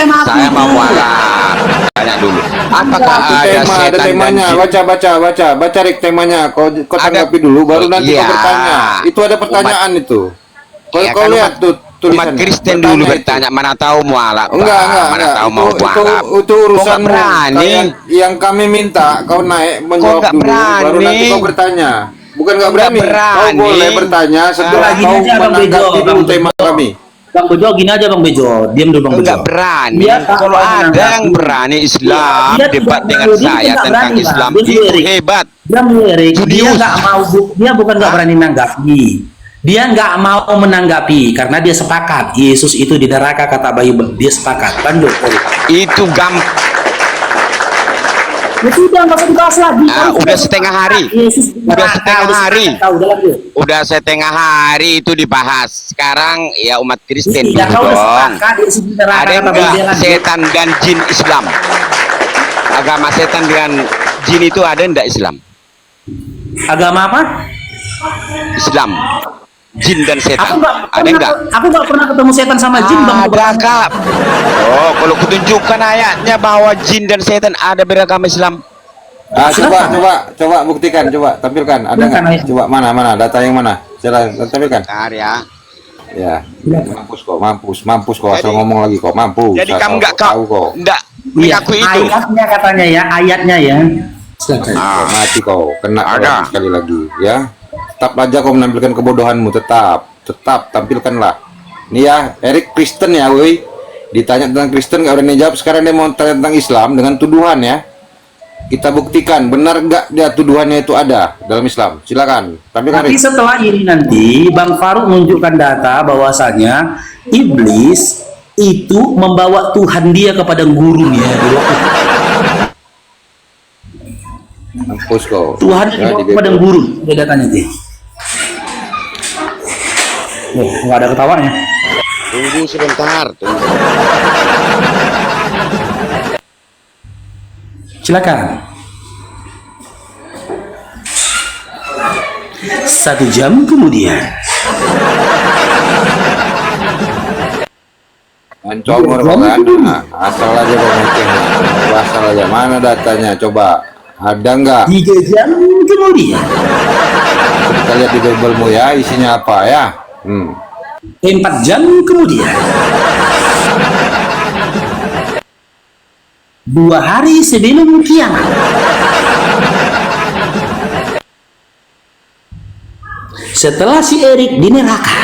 Saya mau mualaf. Tanya dulu. Apakah ada setan dan temanya? jin? Baca Rik temanya. Kau tanggapi dulu, baru nanti Iya. kau bertanya. Itu ada pertanyaan itu. Ya, Kau kan lihat tuh umat tulisannya. Kristen dulu Bertanya bertanya, mana tahu mualaf, Enggak, mana tahu itu, mau mualaf. itu Kok urusan nggak berani? yang kami minta kau naik menjawab nggak dulu, baru berani? nanti kau bertanya. Bukan nggak Nggak berani. Kau berani. boleh bertanya setelah Gini kau aja Bang Bejo, menanggapi dulu Bang tema Bejo. kami. Bang Bejo, gini aja Bang Bejo, diam dulu Bang Bejo. Enggak berani. Dia tak Kalau mau ada yang menanggapi. berani Islam Dia debat tidak dengan berani, dia saya tidak tentang berani, Bang. Islam Dia itu lirik. hebat. Dia melirik, dia Julius. nggak mau, dia bukan nggak berani menanggapi. Dia nggak mau menanggapi karena dia sepakat Yesus itu di neraka, kata Bayu. Dia sepakat. Lanjut. Itu Ya sudah, nggak usah dibahas lagi. udah setengah hari. Yesus di Udah neraka, setengah hari. Tahu, udah lanjut. Udah setengah hari itu dibahas. Sekarang ya umat Kristen Iya, dulu kau udah dong. sepakat Yesus di neraka, Ada kata Bayu. enggak Dia lanjut. setan dan jin Islam? Agama setan dengan jin itu ada enggak Islam? Agama apa? Islam. Jin dan setan. Ada Aku enggak? nggak pernah ketemu setan sama jin, Bang. Ada kak. Oh, kalau kutunjukkan ayatnya bahwa jin dan setan ada beragama Islam. Coba buktikan, coba tampilkan. Ada Silakan, nggak? Ayah. Coba mana data yang mana? Silakan tampilkan. Bentar ya. Ya, mampus kok. Asal ngomong lagi kok, mampus. Jadi Asal kamu enggak tahu kok. enggak Iya, mengaku itu. ayatnya katanya ya, ayatnya ya. Silakan. Kau mati kau, kena kau Ada. lagi sekali lagi, ya. Tetap aja kau menampilkan kebodohanmu, tetap tampilkanlah. Nih ya, Erik Kristen ya, woi. Ditanya tentang Kristen nggak berani jawab. Sekarang dia mau tanya tentang Islam dengan tuduhan ya. Kita buktikan benar nggak dia tuduhannya itu ada dalam Islam. Silakan, tampilkan. Tapi Erik. setelah ini nanti Bang Faruk menunjukkan data bahwasanya iblis itu membawa Tuhan dia kepada gurunya. Mampus kau. Tuhan Ya, dibawa di kepada bego. guru. Dia datanya sih. Oh, nggak ada ketawanya. Tunggu sebentar. Tunggu. Silakan. 1 jam kemudian. Mencongor kau kan? Nah, asal aja kau ngeceng. Asal aja, mana datanya? Coba. Ada nggak? 3 jam kemudian. Kita lihat di Bible-mu ya, isinya apa ya? 4 jam kemudian. 2 hari sebelum kiamat. Setelah si Erik di neraka.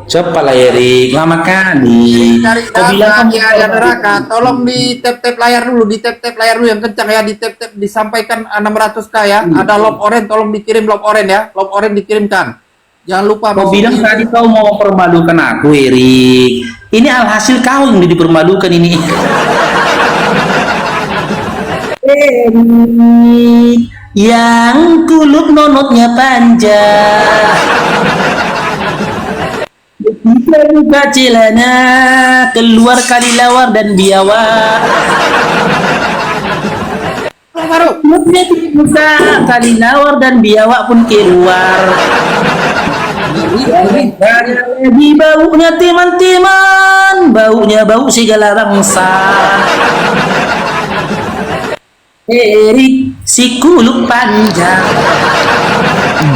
Cepatlah Erik, lama kali. Cari Kau bilang data kamu ada neraka, tolong di tap layar dulu, di tap layar dulu yang kencang ya, di tap disampaikan 600k ya. Ada love orange, tolong dikirim love orange ya, love orange dikirimkan. Jangan lupa. Kau bilang tadi kau mau mempermalukan aku, Erik. Ini alhasil kau yang dipermalukan ini. Erik, yang kulut nonotnya panjang. Kita buka celana, keluar kelelawar dan biawak. Mulutnya dibuka, kelelawar dan biawak pun keluar. Di baunya teman-teman, baunya bau segala bangsa. Erik, si kulit panjang.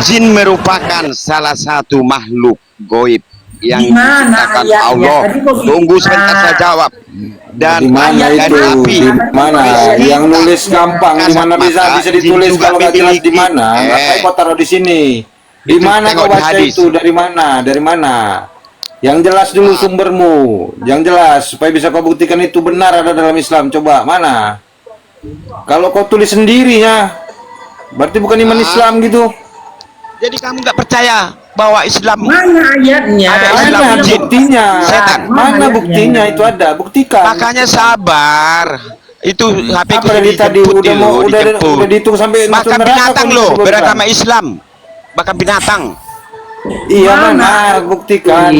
Jin merupakan salah satu makhluk goib yang Di mana diciptakan ayatnya? Allah. Tadi kau bilang. Tunggu sebentar saya jawab. Dan Di mana ayat itu? Nabi. Di mana? Yang nulis gampang, di mana bisa ditulis kalau nggak jelas di mana? Ngapain kau taruh di sini? Di Itu mana tengok kau di baca hadis. itu? Dari mana? Dari mana? Yang jelas dulu sumbermu, yang jelas supaya bisa kau buktikan itu benar ada dalam Islam. Coba mana? Kalau kau tulis sendirinya, berarti bukan iman Islam gitu. Jadi kamu nggak percaya bahwa Islam Mana ayatnya? Ada Islam Mana jin. buktinya? Setan. Mana buktinya? Itu ada, buktikan. makanya sabar. Itu HP ku Apa dari tadi dijemput udah mau dulu, dijemput. udah dihitung sampai masuk Bahkan neraka binatang kau loh disebutkan. beragama Islam. Bahkan binatang. Iya Mana? mana? Buktikan.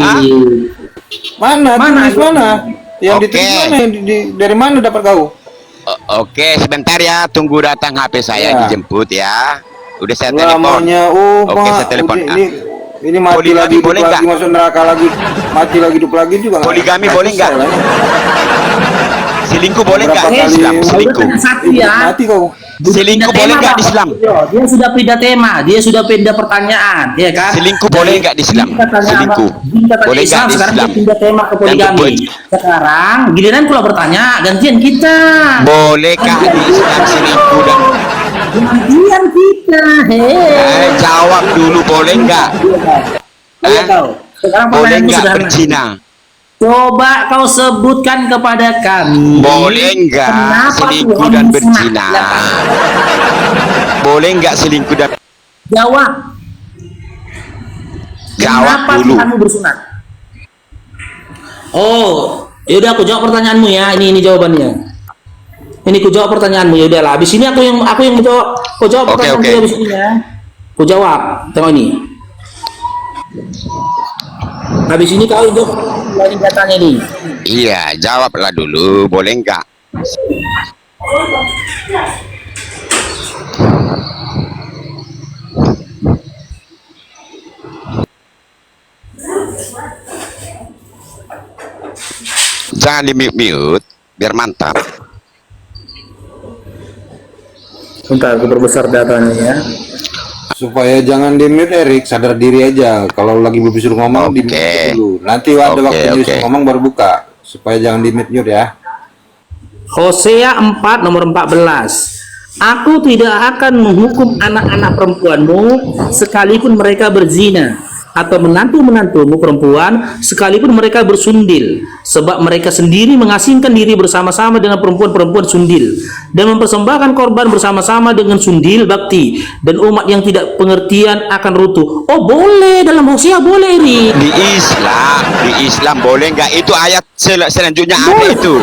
Mana? Mana? Tulis mana? Yang Oke. ditulis mana? Dari mana dapat kau? Oke, sebentar ya, tunggu datang HP saya Ya. dijemput ya. Udah saya Lamanya, telepon. Oke, Pak, saya telepon. udah, ini Ini mati Poligami lagi, hidup boleh lagi, nggak? masuk neraka lagi, mati lagi, hidup lagi juga. Poligami nggak boleh nggak? selesai lah ini. Selingkuh boleh nggak Berapa di kali Islam? Selingkuh. Satu hidup ya. mati kau. Selingkuh Pindah boleh tema, nggak di Pak. Islam? Dia sudah pindah tema, dia sudah pindah pertanyaan, ya kan? Selingkuh boleh nggak di Islam? Selingkuh. Boleh nggak di Sekarang Islam? dia pindah tema ke Dan poligami. berbuat- Sekarang giliran pula bertanya, gantian kita. Bolehkah di Islam selingkuh dan Gantian kita. jawab dulu boleh nggak? Ayo kau. Sekarang Boleh pertanyaanmu nggak sederhana. berzina? Coba kau sebutkan kepada kami. Boleh nggak kenapa selingkuh Tuhan dan bersunat? berzina? Silakan. Boleh nggak selingkuh dan Jawab. Jawab Kenapa dulu. Tuhanmu bersunat? Oh, yaudah aku jawab pertanyaanmu ya. Ini jawabannya. Ini ku jawab pertanyaanmu, ya udahlah. Habis ini aku yang menjawab. Kau jawab Oke, pertanyaanku oke. habis ini ya. Ku jawab. Tengok ini. Habis ini kau jawab lagi datanya nih. Iya, jawablah dulu, boleh nggak? Jangan di mute, biar mantap. Bentar, aku perbesar datanya ya. Supaya jangan di mute Erik, sadar diri aja. Kalau lagi disuruh ngomong di Oke. mute dulu. Nanti ada Oke, waktunya oke. disuruh ngomong baru buka. Supaya jangan di mute ya. Hosea 4 nomor 14. Aku tidak akan menghukum anak-anak perempuanmu sekalipun mereka berzina, atau menantu-menantumu perempuan sekalipun mereka bersundil, sebab mereka sendiri mengasingkan diri bersama-sama dengan perempuan-perempuan sundil dan mempersembahkan korban bersama-sama dengan sundil bakti, dan umat yang tidak pengertian akan runtuh. Oh, boleh dalam Hosea, boleh nih. Di Islam boleh nggak? Itu ayat selanjutnya ada itu.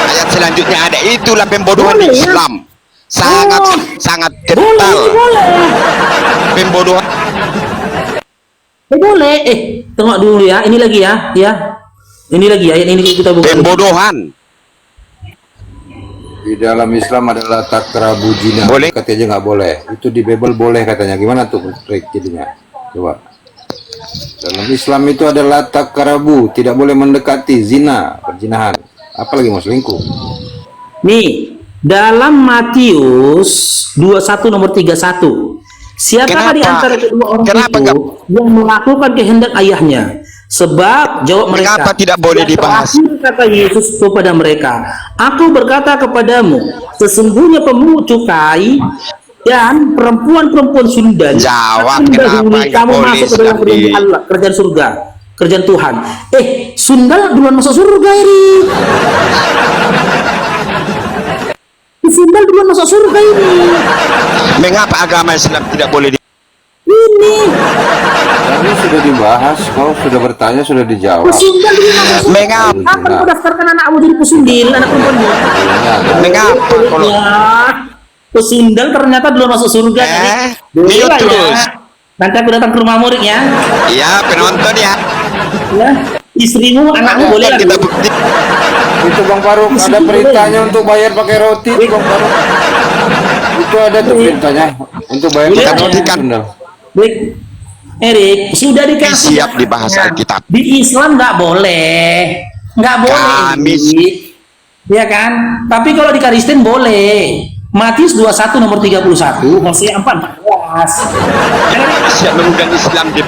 Ayat selanjutnya ada itulah pembodohan di Boleh, ya? Islam. Sangat Oh. sangat Boleh, kental boleh. pembodohan. Boleh. Tengok dulu ya. Ini lagi ya. Ini lagi ayat ini kita buka. Pembodohan. Di dalam Islam adalah takrabu zina. Boleh. Katanya nggak boleh. Itu di Bible boleh katanya. Gimana tuh Rick jadinya? Coba. Dalam Islam itu adalah takrabu, tidak boleh mendekati zina, perzinahan. Apalagi mau selingkuh. Nih, dalam Matius 21 nomor 31. Siapakah di Kenapa? antara kedua orang Kenapa itu yang melakukan kehendak ayahnya? Sebab jawab mereka, Mengapa tidak boleh yang dibahas? terakhir kata Yesus kepada mereka, aku berkata kepadamu, sesungguhnya pemungut cukai dan perempuan-perempuan sundal Jawab, akan kenapa mendahului nggak kamu boleh masuk ke dalam Islam kerajaan di- Allah, kerajaan surga, kerajaan Tuhan. Sundal duluan masuk surga ini. Sundal duluan masuk surga ini. Mengapa agama Islam tidak boleh Ini Tadi sudah dibahas, kau sudah bertanya, sudah dijawab. pesundal duluan masuk surga. Mengapa? Kapan kau daftarkan anakmu jadi pesundil, anak perempuanmu? Mengapa kalau Ya, pesundal ternyata duluan masuk surga. Boleh mute lah ya. terus. Nanti aku datang ke rumah murid ya. Ya, penonton ya. Ya, istrimu, anakmu boleh lah. Kita bukti. Itu Bang Faruk, ada perintahnya untuk bayar pakai roti itu Bang Faruk. Itu ada tuh perintahnya untuk bayar Boleh, pakai ya? roti. Benar. Baik, Erik, sudah dikasih. Siap dibahas Alkitab. Di Islam nggak boleh, Kami Erik. Ya kan? Tapi kalau di Kristen boleh. Matius 21 nomor 31, Hosea 4:14. siap mengundang Islam di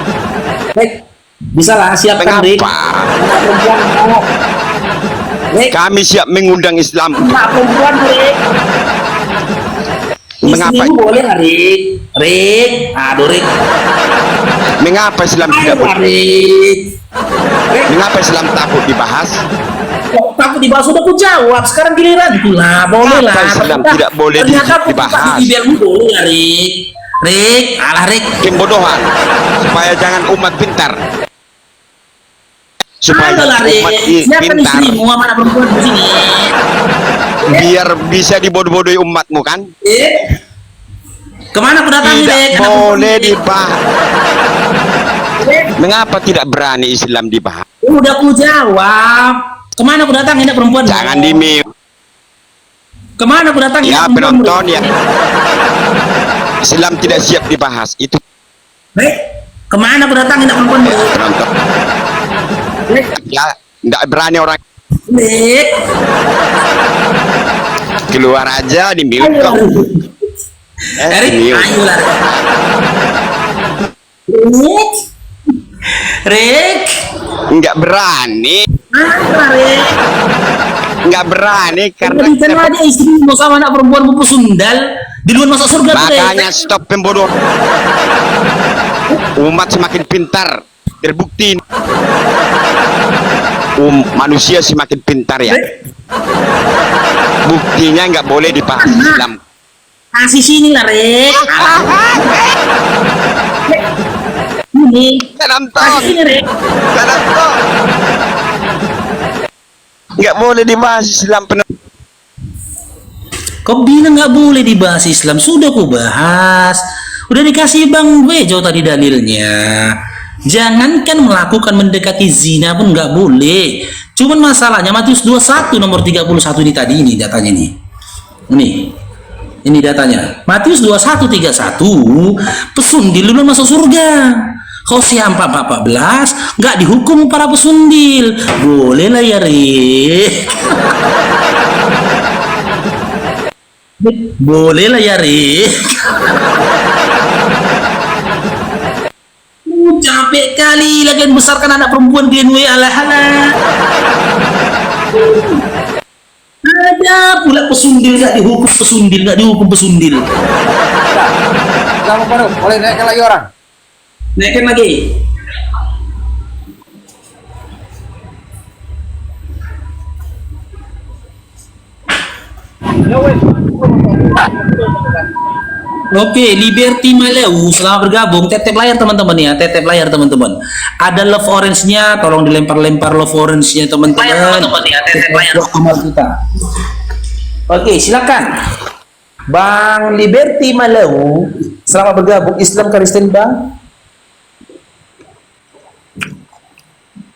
Baik, bisa lah, siapkan Rick. Mengapa? Anak perempuan mau. Rick, Kami siap mengundang Islam. anak perempuan Rick. Mengapa? Istrimu boleh nggak Rick? Rick, aduh Rick. Mengapa Islam Ayo tidak lah boleh? Rick. Rick, Mengapa Islam takut dibahas? kok takut dibahas sudah aku jawab. Sekarang giliran lah, boleh lah. Kenapa Islam tidak boleh Ternyata aku dibahas? di bibirmu boleh ya Rick. Rick, alah Rick. Pembodohan supaya jangan umat pintar. Supaya Ayo lah Rick. umat Siapkan pintar istrimu sama anak perempuan di sini. biar bisa dibodoh-bodohi umatmu kan? Kemana aku datang Tidak Rick? Anak boleh perempuan, dibahas. Rick. Mengapa tidak berani Islam dibahas? Udah aku jawab. Kemana aku datang ini perempuan? Jangan di mute. Kemana aku datang Ya ini perempuan? penonton ya. Islam tidak siap dibahas. Itu Rick, Kemana aku datangin anak perempuanmu? Penonton. Ya, nggak berani orang Rik, keluar aja di mute kok. Erik, Mute. ayolah. Rik, Rik, Nggak berani, apa Rik? nggak berani karena Berikan aja istrimu sama anak perempuanmu pesundal. Di luar masuk surga tuh, Rik. makanya stop pembodoh. Umat semakin pintar, terbukti. Manusia semakin pintar ya. Buktinya nggak boleh dipahami Islam. Kasih sini lah, Rik. Ini. Nonton, Kasih sini, Rik. nonton. Nggak boleh dibahas Islam penuh. Kau bilang nggak boleh dibahas Islam, sudah aku bahas. Udah dikasih Bang Bejo tadi dalilnya. Jangankan melakukan mendekati zina pun nggak boleh. Cuman masalahnya Matius 21 nomor 31 ini tadi ini datanya nih. Ini datanya. Matius 21:31 pesundil dulu masuk surga. Hosea 4:14 nggak dihukum para pesundil. Boleh lah ya, Rik. Boleh lah ya, Rik. Capek kali lagi membesarkan anak perempuan kalian, weh, alah. Ada pula pesundil nggak dihukum pesundil. Selamat baru, boleh naikkan lagi orang. Naikkan lagi. Oke, Liberty Malau, selamat bergabung. Tetep layar teman-teman ya, tetep layar teman-teman. Ada love orange-nya, tolong dilempar-lempar love orange-nya teman-teman. Tetep layar amal kita. Oke, silakan. Bang Liberty Malau, selamat bergabung. Islam Kristen Bang.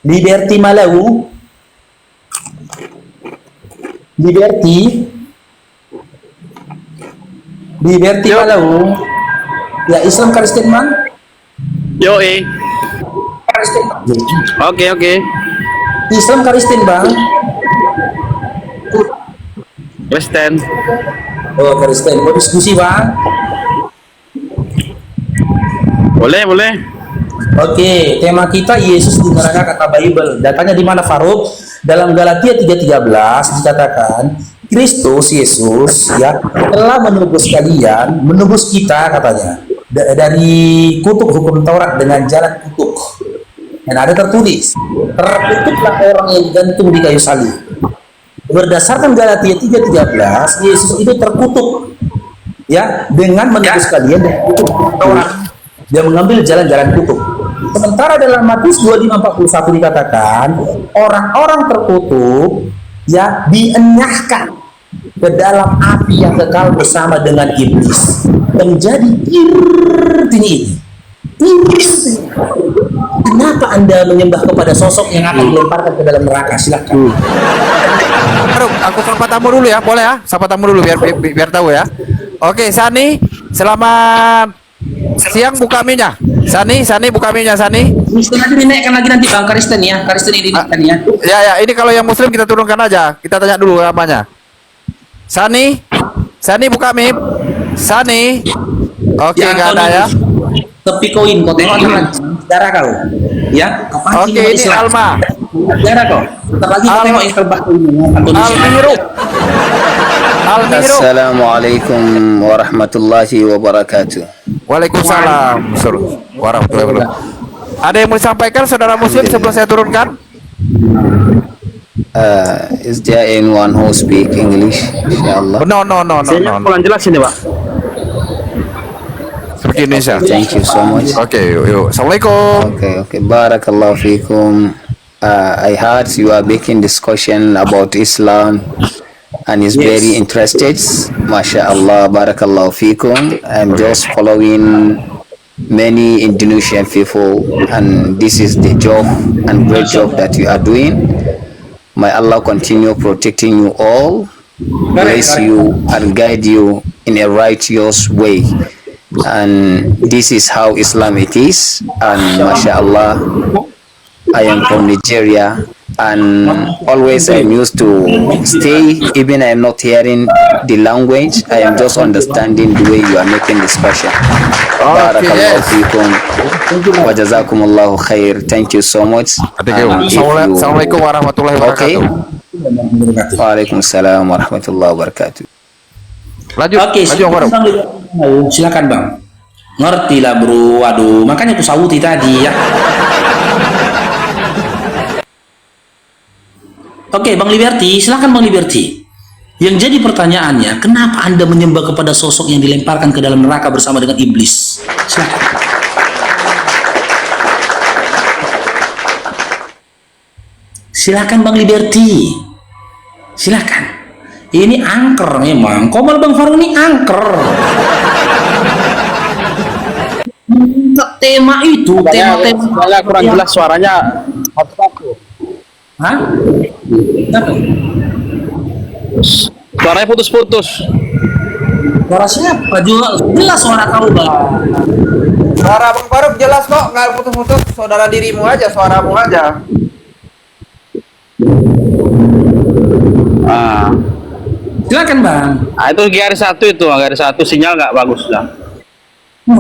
Liberty Malau. Liberty Malau. Ya, Islam Kristen Bang. Yoi. Kristen. Oke. Islam Kristen Bang. Kristen. Oh, Kristen. Mau diskusi Bang? Boleh. Oke, tema kita Yesus di neraka kata Bible. Datanya di mana, Faruk? Dalam Galatia 3:13 dikatakan Kristus Yesus ya telah menebus kalian, menebus kita katanya dari kutuk hukum Taurat dengan jalan kutuk. Dan ada tertulis, terkutuklah orang yang digantung di kayu salib. Berdasarkan Galatia 3:13, Yesus itu terkutuk ya dengan menebus kalian dari kutuk hukum Taurat. Dia mengambil jalan-jalan kutuk. Sementara dalam Matius 25:41 dikatakan orang-orang terkutuk ya dienyahkan ke dalam api yang kekal bersama dengan iblis menjadi tirtini. Kenapa Anda menyembah kepada sosok yang akan dilemparkan ke dalam neraka? Silakan. Baru, aku sapa tamu dulu ya, boleh ya? Sapa tamu dulu biar tahu ya. Oke, Sani, selamat siang, buka minya. Sani buka minya, Sani. Kristen nanti dinaikkan lagi nanti Bang Kristen ya. Kristen ini dinaikkan ya. Ya, ini kalau yang muslim kita turunkan aja. Kita tanya dulu namanya. Sani buka mip. Sani. Oke, nggak ada ya. Tepi koin kau tengok teman darah kau. Ya, kau pancing Oke, umat ini Islam. Alma. Darah kau. Tetap lagi kau tengok yang terbak ini. Almiru. Assalamualaikum warahmatullahi wabarakatuh. Waalaikumsalam warahmatullahi wabarakatuh. Ada yang mau disampaikan saudara muslim sebelum saya turunkan? Is there anyone who speak English? Insyaallah. No. Kurang jelas ini, Pak. Seperti Indonesia. Thank you so much. Oke, yuk. Assalamualaikum. Okay. Barakallahu fikum. I heard you are making discussion about Islam and is very interested. MashaAllah, barakallahu fikum. I'm just following many Indonesian people, and this is the job and great job that you are doing. May Allah continue protecting you all, bless you and guide you in a righteous way. and this is how Islam it is. And mashallah, I am from Nigeria, and always I'm used to stay, even I'm not hearing the language, I am just understanding the way you are making this question. Barakallahu fikum wa jazakumullahu khair. Thank you so much. And if you- Assalamualaikum warahmatullahi Okay. wabarakatuh. Waalaikumsalam warahmatullahi wabarakatuh. Lanjut, Oke, lanjut Om Farouk. silakan Bang. Ngerti lah bro, waduh, makanya aku sauti tadi ya. Oke, Bang Liberty, silakan Bang Liberty. Yang jadi pertanyaannya, kenapa Anda menyembah kepada sosok yang dilemparkan ke dalam neraka bersama dengan iblis? Silakan. Silakan Bang Liberty. Silakan. Ini angker memang. Komal Bang Farouk ini angker. Tema itu, tema-tema Saya kurang jelas suaranya. Hah? Suaranya putus-putus. Suara siapa? Jelas suara kau, Bang. Suara Bang Farouk jelas kok, nggak putus-putus. Saudara dirimu aja, suaramu aja. Ah, Silakan, Bang. itu GR1 itu, GR1 sinyal nggak bagus lah.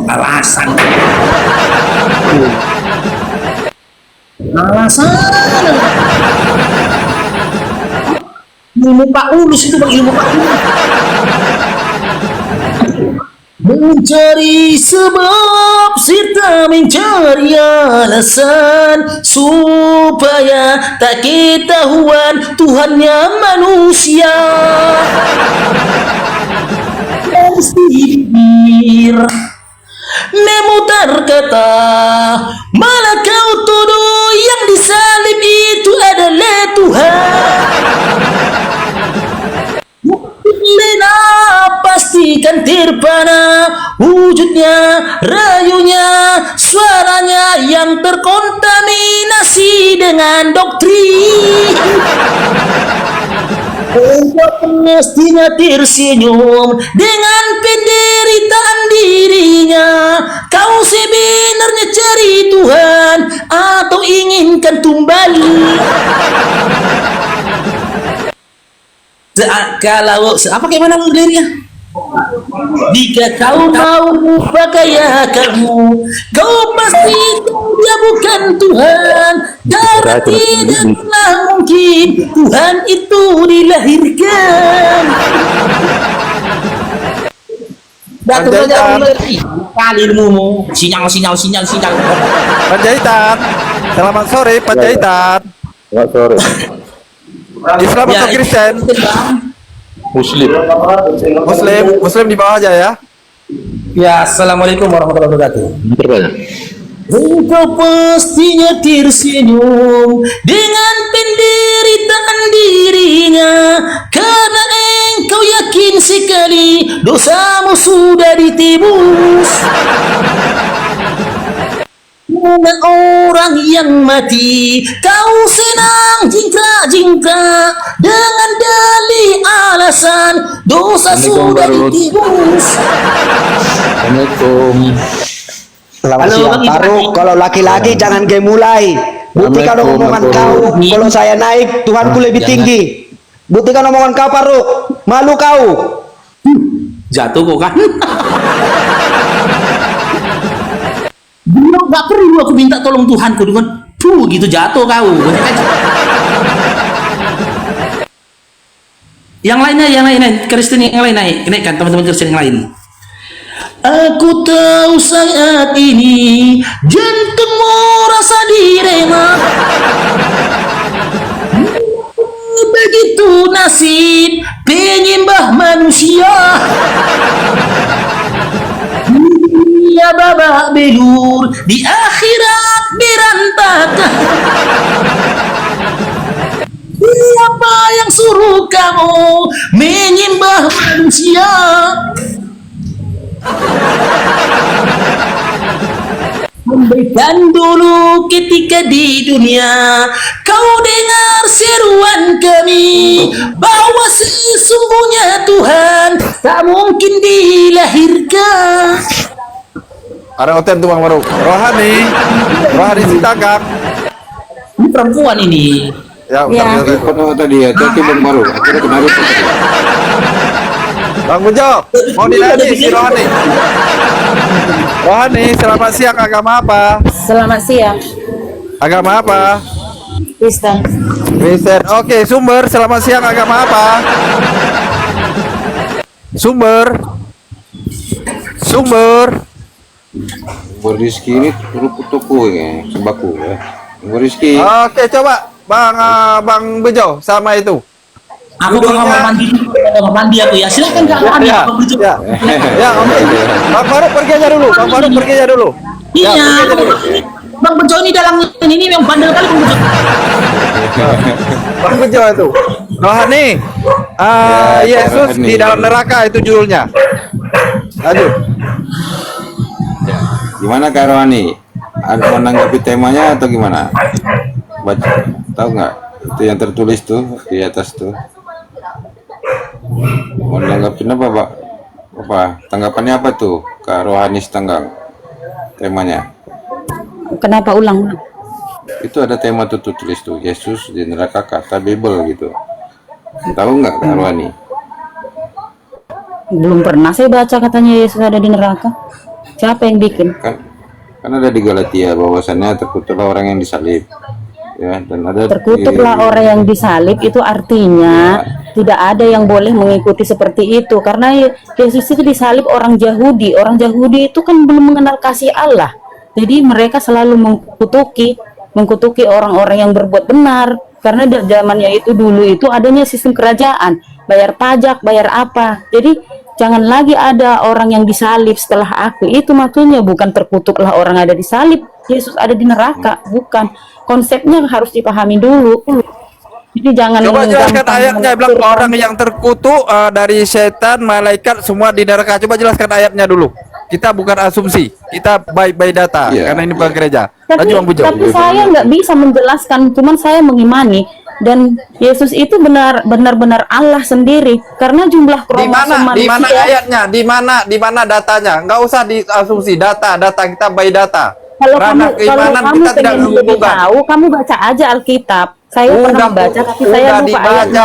Alasan. Alasan. Ilmu Pak Ulus itu Bang, ilmu Pak Ulus. Mencari sebab serta mencari alasan supaya tak ketahuan Tuhannya manusia. Sihir memutar kata, malah kau tuduh yang disalib itu adalah Tuhan. Lena pastikan terpana wujudnya, rayunya, suaranya yang terkontaminasi dengan doktrin. Engkau mestinya tersenyum dengan penderitaan dirinya. Kau sebenarnya cari Tuhan atau inginkan tumbal? Kalau apa gimana liriknya? Jika kau mau pakai akalmu, kau pasti dia bukan Tuhan. Karena tidaklah mungkin Tuhan itu dilahirkan. Datuk Raja Liberty, kali ilmumu, sinyal. Panjaitan. Selamat sore Panjaitan. Selamat sore. Islam atau Kristen? Muslim. Muslim di bawah aja ya. Ya, assalamualaikum warahmatullahi wabarakatuh. Berbanyak. Engkau pastinya tersenyum dengan penderitaan dirinya, karena engkau yakin sekali dosamu sudah ditebus. Dengan orang yang mati, kau senang jingkrak dengan dalih alasan dosa sudah ditebus. Assalamualaikum. Selamat Halo, siang Bang Farouk. Ibrahim. Kalau laki-laki jangan kayak mulai. Buktikan omongan kau. Kalau saya naik, Tuhanku lebih tinggi. Buktikan omongan kau Farouk. Malu kau. Jatuh kok kan? Belum, nggak perlu aku minta tolong Tuhanku dengan tuh gitu jatuh kau. Yang lainnya, Kristen yang lain naikkan teman-teman Kristen yang lain. Aku tahu saat ini jantungmu rasa direma. Begitu nasib penyembah manusia. Dia babak belur, di akhirat berantakan. Siapa yang suruh kamu menyembah manusia? Memberikan dulu ketika di dunia kau dengar seruan kami bahwa sesungguhnya Tuhan tak mungkin dilahirkan. Ada Oten tuh Bang Faruk. Rohani Sitagang. Ini perempuan ini. Ya, Ya. bentar. Foto tadi ya, itu Bang Baru. Akhirnya kemarin foto. Bang Bujo, mau dinyanyi si Rohani. Rohani, selamat siang. Agama apa? Selamat siang, Agama apa? Kristen. Kristen. Oke, Sumber, selamat siang. Agama apa? Sumber. Rizky ini toko ya, sembako ya. Rizky. Oke, coba Bang Bejo sama itu. Aku ke kamar mandi aku ya. Silakan Kak Rohani. Ya, Abang Bejo. ya, oke. Bang Faruk pergi aja dulu. Ya, Iya. pergi aja dulu. Bang Bejo ini dalam ini yang bandel kali Bang Bejo. Bang Bejo itu. Rohani. Yesus Rohani. di dalam neraka itu judulnya. Lanjut. Gimana Kak Rohani? Ada menanggapi temanya atau gimana? Baca, tahu nggak? Itu yang tertulis tuh di atas tuh. Mau nanggapin apa, Pak? Apa? Tanggapannya apa tuh, Kak Rohani Setanggang? Temanya. Kenapa ulang? Itu ada tema tuh tulis tuh, Yesus di neraka kata Bible gitu. Tahu nggak Kak Rohani? Belum pernah saya baca katanya Yesus ada di neraka. Siapa yang bikin? Kan ada di Galatia bahwasannya terkutuklah orang yang disalib. Ya, dan ada Terkutuklah orang yang disalib itu artinya tidak ada yang boleh mengikuti seperti itu karena Yesus itu disalib orang Yahudi. Orang Yahudi itu kan belum mengenal kasih Allah. Jadi mereka selalu mengkutuki orang-orang yang berbuat benar karena zamannya itu dulu itu adanya sistem kerajaan, bayar pajak, bayar apa. Jadi jangan lagi ada orang yang disalib setelah aku. Itu maksudnya bukan terkutuklah orang ada disalib, Yesus ada di neraka, bukan. Konsepnya harus dipahami dulu. Jadi jangan Coba jelaskan gampang ayatnya, bilang menafsirkan. orang yang terkutuk dari setan, malaikat semua di neraka. Coba jelaskan ayatnya dulu. Kita bukan asumsi, kita by data Iya. karena ini bukan gereja. Tapi, Lanjut Bang Bujo. tapi saya nggak bisa menjelaskan, cuman saya mengimani dan Yesus itu benar-benar Allah sendiri karena jumlah Di kromosom mana manusia. ayatnya? Di mana datanya? Nggak usah diasumsi, data kita by data. Kalau Ranah kamu keimanan kita tidak pengen lebih menghubungkan. tahu, kamu baca aja Alkitab. Saya pernah baca, tapi saya udah lupa dibaca ayatnya.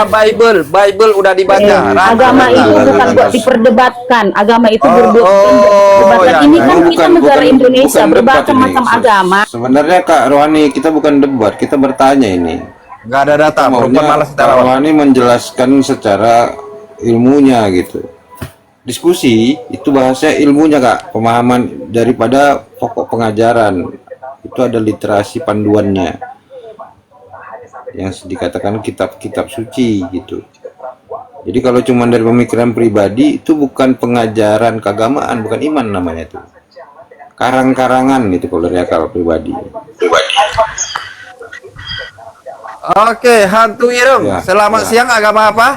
Bible udah dibaca. Ranah Agama data. itu bukan buat diperdebatkan. Agama itu Oh, berdebatkan. ya, Ini ya. kan Oh, kita negara Indonesia, bukan debat bermacam-macam ini. agama. Sebenarnya Kak Rohani, kita bukan debat, kita bertanya ini. Nggak ada data, perempuan malas kita Kak lawan. Rohani menjelaskan secara ilmunya gitu. Diskusi itu bahasa ilmunya Kak, pemahaman daripada pokok pengajaran. Itu ada literasi panduannya yang dikatakan kitab-kitab suci gitu. Jadi kalau cuma dari pemikiran pribadi itu bukan pengajaran keagamaan, bukan iman namanya itu. Karang-karangan itu kalau dari akal pribadi. Oke, hantu ireng. Ya, Selamat ya. siang, agama apa?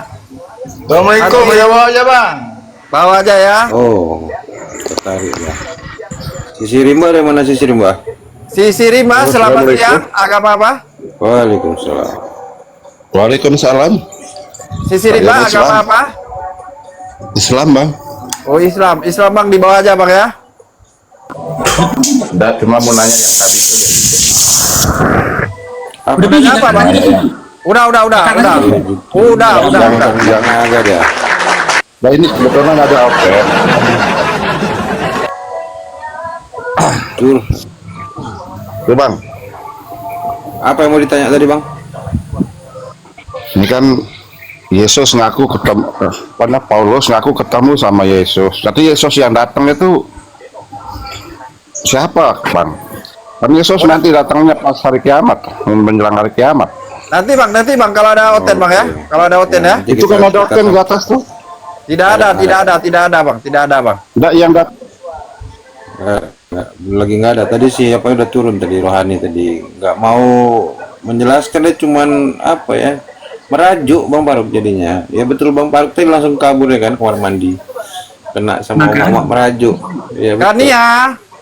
Assalamualaikum, ya bawa aja bang. Bawa aja ya. Oh, tertarik ya. Sisi Rimba dari mana Sisi Rimba? Sisi Rima, selamat siang, agama apa? Waalaikumsalam. Waalaikumsalam. Sisi Rima, Agama agama Islam. apa? Islam bang. Oh, Islam. Islam Bang di bawah aja Bang ya. Udah cuma mau nanya yang tadi itu. Udah pergi Apa Bang? Udah. Jangan agak dia. Nah ini kebetulan ada open. Tur. Tuh bang, Apa yang mau ditanya tadi Bang? ini kan Yesus ngaku ketemu, Paulus ngaku ketemu sama Yesus. Tapi Yesus yang datang itu siapa bang? Kan Yesus nanti datangnya pas hari kiamat, menjelang hari kiamat. Nanti Bang kalau ada oten Bang ya. Kalau ada oten ya. Nanti Itu kita- kan ada kita- open di atas tuh. Tidak ada Bang. Enggak yang datang. lagi nggak ada. Tadi siapa udah turun tadi Rohani tadi nggak mau menjelaskan, dia cuman apa ya, merajuk Bang Faruk jadinya. Ya betul Bang Faruk tadi langsung kabur ya kan, kamar mandi kena sama mama merajuk ya. Betul. Kania,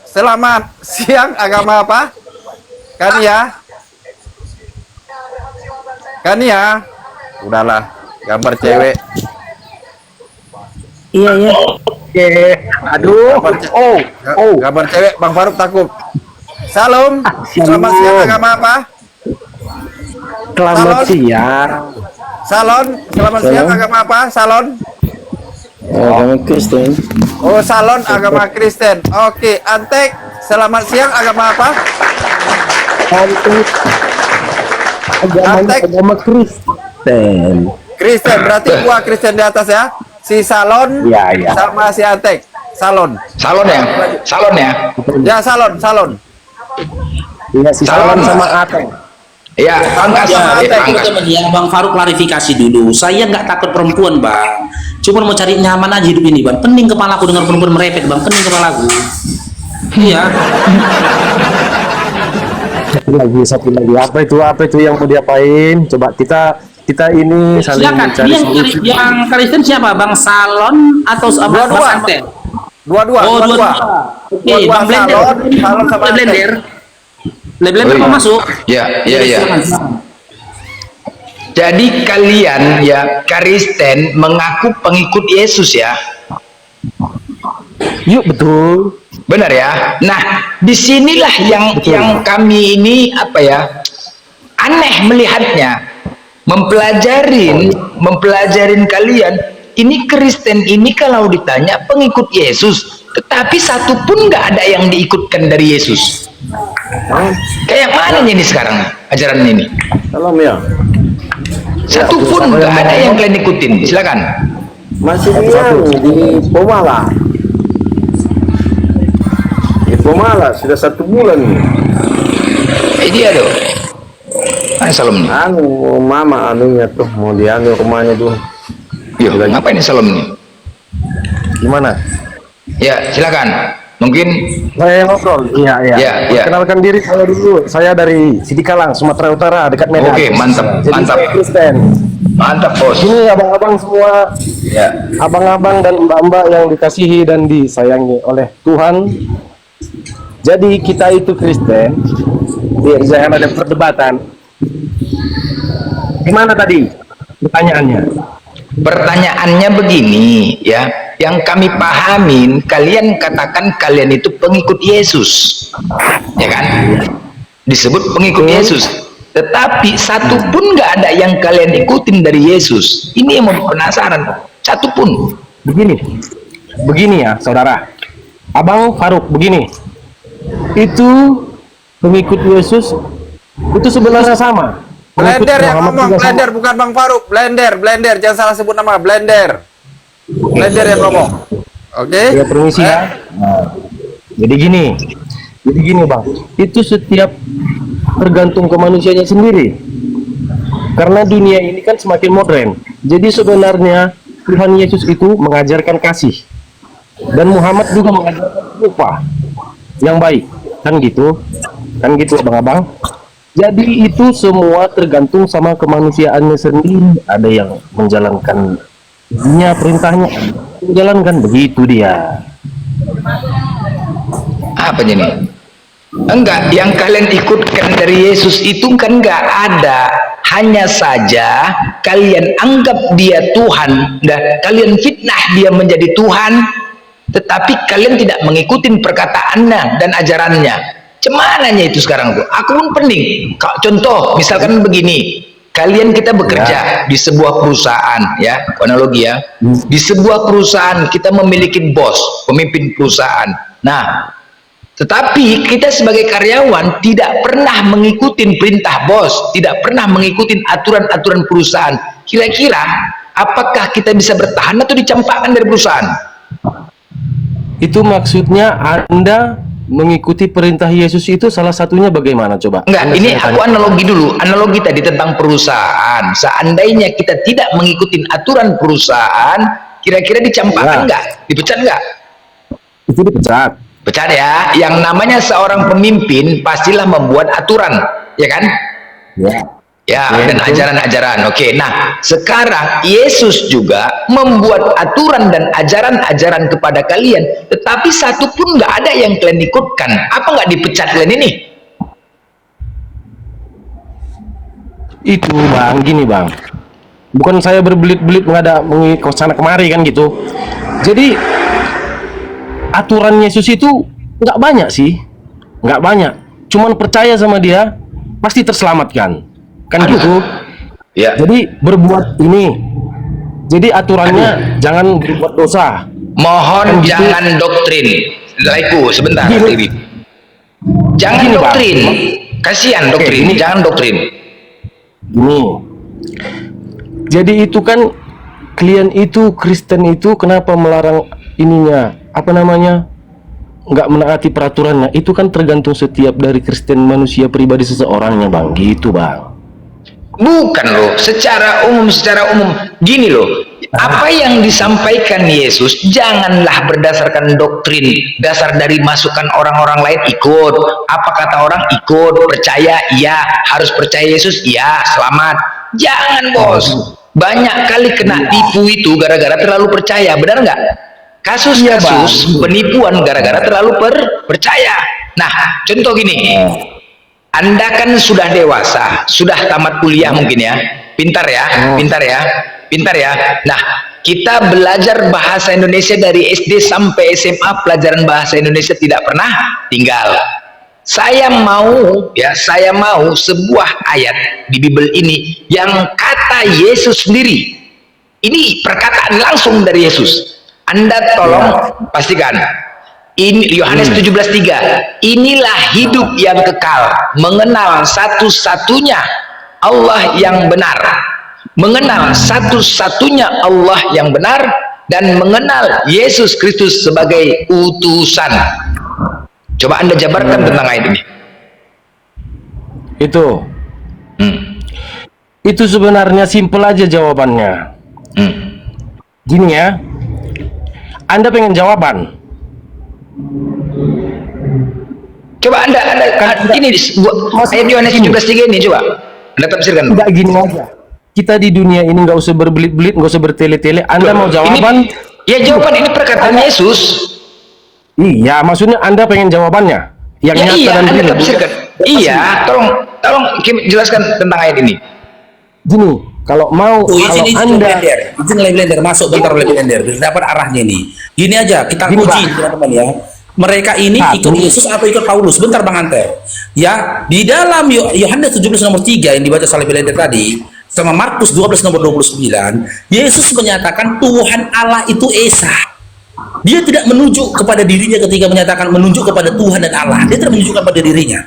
selamat siang, agama apa? Kania. Udahlah, gambar cewek. Iya. Oke, Aduh. Gambar cewek Bang Faruk takut. Salam. Selamat siang, agama apa? Selamat Salon. siang. Salon. Selamat siang, agama apa? Salon. Agama Kristen. Oh, salon agama Kristen. Oke, Antek. Selamat siang, agama apa? Antek. Agama Kristen. Kristen, berarti gua Kristen di atas ya. Si Salon Iya. sama si Antek. Salon. Salon ya? Salon ya? Ya, salon, salon. Iya, si Salon sama Ateng. Iya, pangkas. Pangkas. Teman-teman ya, Bang Faruk klarifikasi dulu. Saya nggak takut perempuan, Bang. Cuma mau cari nyaman aja hidup ini, Bang. Pening kepalaku dengan perempuan merepet, Bang. Pening kepalaku. Iya. Satu lagi. Apa itu yang mau diapain? Coba kita ini saling Silakan. mencari Dia solusi. yang Kristen siapa? Bang Salon atau Bang Dua-dua. Santet? Dua-dua, Oh, dua-dua. Oke, Dua-dua Bang Blender. salon sama Antek. Blender. Blender mau masuk? Ya. Silakan, silakan. Jadi kalian ya Kristen mengaku pengikut Yesus ya. Yuk, betul. Benar ya. Nah, disinilah yang kami ini apa ya? Aneh melihatnya. Mempelajarin kalian. Ini Kristen ini kalau ditanya pengikut Yesus, tetapi satu pun nggak ada yang diikutkan dari Yesus. Kayak mana ini sekarang ajaran ini? Salam ya. Satu pun nggak ada yang kalian ikutin. Silakan. Masih di Pomala. Di Pomala sudah 1 bulan nih. Dia tuh. Salam nih. Mama anunya tuh mau diambil rumahnya tuh. Yo, ngapain salam nih? Gimana? Ya, silakan. Mungkin Saya ngobrol. Iya. Ya. Kenalkan diri saya dulu. Saya dari Sidikalang, Sumatera Utara, dekat Medan. Oke, mantap, Jadi mantap. saya Kristen. mantap, Bos. Ini abang-abang semua, Ya. abang-abang dan mbak-mbak yang dikasihi dan disayangi oleh Tuhan. Jadi kita itu Kristen. Jangan ada perdebatan. Gimana tadi pertanyaannya? Pertanyaannya begini ya, yang kami pahamin, kalian katakan kalian itu pengikut Yesus, ya kan? Disebut pengikut Yesus, tetapi satu pun nggak ada yang kalian ikutin dari Yesus. Ini yang mau penasaran, satu pun. Begini ya, saudara. Abang Faruk, begini. Itu pengikut Yesus itu sebenarnya sama. Blender yang ngomong, juga sama. Blender bukan Bang Faruk. Blender, jangan salah sebut nama. Blender yang ngomong. Oke. Ya, permisi ya. Nah, jadi gini bang, itu setiap tergantung ke manusianya sendiri. Karena dunia ini kan semakin modern. Jadi sebenarnya Tuhan Yesus itu mengajarkan kasih, dan Muhammad juga mengajarkan rupa yang baik. Kan gitu abang-abang. Jadi itu semua tergantung sama kemanusiaannya sendiri. Ada yang menjalankan perintahnya, menjalankan, begitu dia. Apa ini? Enggak, yang kalian ikutkan dari Yesus itu kan enggak ada. Hanya saja kalian anggap dia Tuhan dan kalian fitnah dia menjadi Tuhan, tetapi kalian tidak mengikuti perkataannya dan ajarannya. Cemananya itu sekarang tuh. Aku pun pening. Contoh, misalkan begini. Kalian kita bekerja di sebuah perusahaan, ya, analogi ya. Di sebuah perusahaan kita memiliki bos, pemimpin perusahaan. Nah, tetapi kita sebagai karyawan tidak pernah mengikuti perintah bos, tidak pernah mengikuti aturan-aturan perusahaan. Kira-kira apakah kita bisa bertahan atau dicampakkan dari perusahaan? Itu maksudnya Anda mengikuti perintah Yesus itu salah satunya bagaimana coba? Enggak, ini aku analogi dulu. Analogi tadi tentang perusahaan. Seandainya kita tidak mengikuti aturan perusahaan, kira-kira dicampakkan enggak? Dipecat enggak? Itu dipecat. Pecat ya. Yang namanya seorang pemimpin pastilah membuat aturan, ya kan? Ya, dan ajaran-ajaran. Oke, nah sekarang Yesus juga membuat aturan dan ajaran-ajaran kepada kalian, tetapi satu pun nggak ada yang kalian ikutkan. Apa nggak dipecat kalian ini? Itu bang, gini bang, bukan saya berbelit-belit mengada sana kemari kan gitu. Jadi aturan Yesus itu nggak banyak sih, nggak banyak. Cuman percaya sama dia pasti terselamatkan, kan gitu. Ya. Jadi berbuat ini, jadi aturannya jangan berbuat dosa. Mohon Kan gitu. jangan doktrin. Laiku sebentar. Gini. Jangan Gini, Bang. doktrin. Kasihan Oke, doktrin. gini. Jangan doktrin. Gini. Jadi itu kan klien itu Kristen itu kenapa melarang ininya? Apa namanya? Nggak menaati peraturannya. Itu kan tergantung setiap dari Kristen manusia pribadi seseorangnya, Bang. Gitu, Bang. Bukan loh, secara umum gini loh, apa yang disampaikan Yesus janganlah berdasarkan doktrin, dasar dari masukan orang-orang lain ikut, apa kata orang ikut, percaya iya, harus percaya Yesus iya, selamat. Jangan bos, banyak kali kena tipu itu gara-gara terlalu percaya, benar nggak? Kasus-kasus penipuan gara-gara terlalu percaya. Nah, contoh gini, Anda kan sudah dewasa, sudah tamat kuliah mungkin ya, pintar ya, pintar ya. Nah, kita belajar bahasa Indonesia dari SD sampai SMA, pelajaran bahasa Indonesia tidak pernah tinggal. Saya mau sebuah ayat di Bible ini yang kata Yesus sendiri. Ini perkataan langsung dari Yesus. Anda tolong pastikan. Ini Yohanes 17:3. Inilah hidup yang kekal, mengenal satu-satunya Allah yang benar. Mengenal satu-satunya Allah yang benar dan mengenal Yesus Kristus sebagai utusan. Coba Anda jabarkan tentang ayat ini. Itu sebenarnya simpel aja jawabannya. Gini ya. Anda pengen jawaban? Coba Anda ini ayat Yohanes 17:3 ini coba Anda tafsirkan. Enggak gini aja. Kita di dunia ini nggak usah berbelit-belit, nggak usah bertele-tele. Anda mau jawaban? Jawaban ini perkataan Yesus. Iya, maksudnya Anda pengen jawabannya yang nyata Iya, dan Anda real. tafsirkan. Iya, tolong jelaskan tentang ayat ini. Gini, kalau mau kalau Anda izin blender masuk bentar oleh blender dapat arahnya ini. Gini aja kita Gini, uji Bang. teman-teman ya. Mereka ini ikut Yesus atau ikut Paulus? Bentar Bang Anter. Ya, di dalam Yohanes 17 nomor 3 yang dibaca oleh blender tadi sama Markus 12 nomor 29, Yesus menyatakan Tuhan Allah itu Esa. Dia tidak menunjuk kepada dirinya ketika menyatakan menunjuk kepada Tuhan dan Allah. Dia tidak menunjukkan pada dirinya.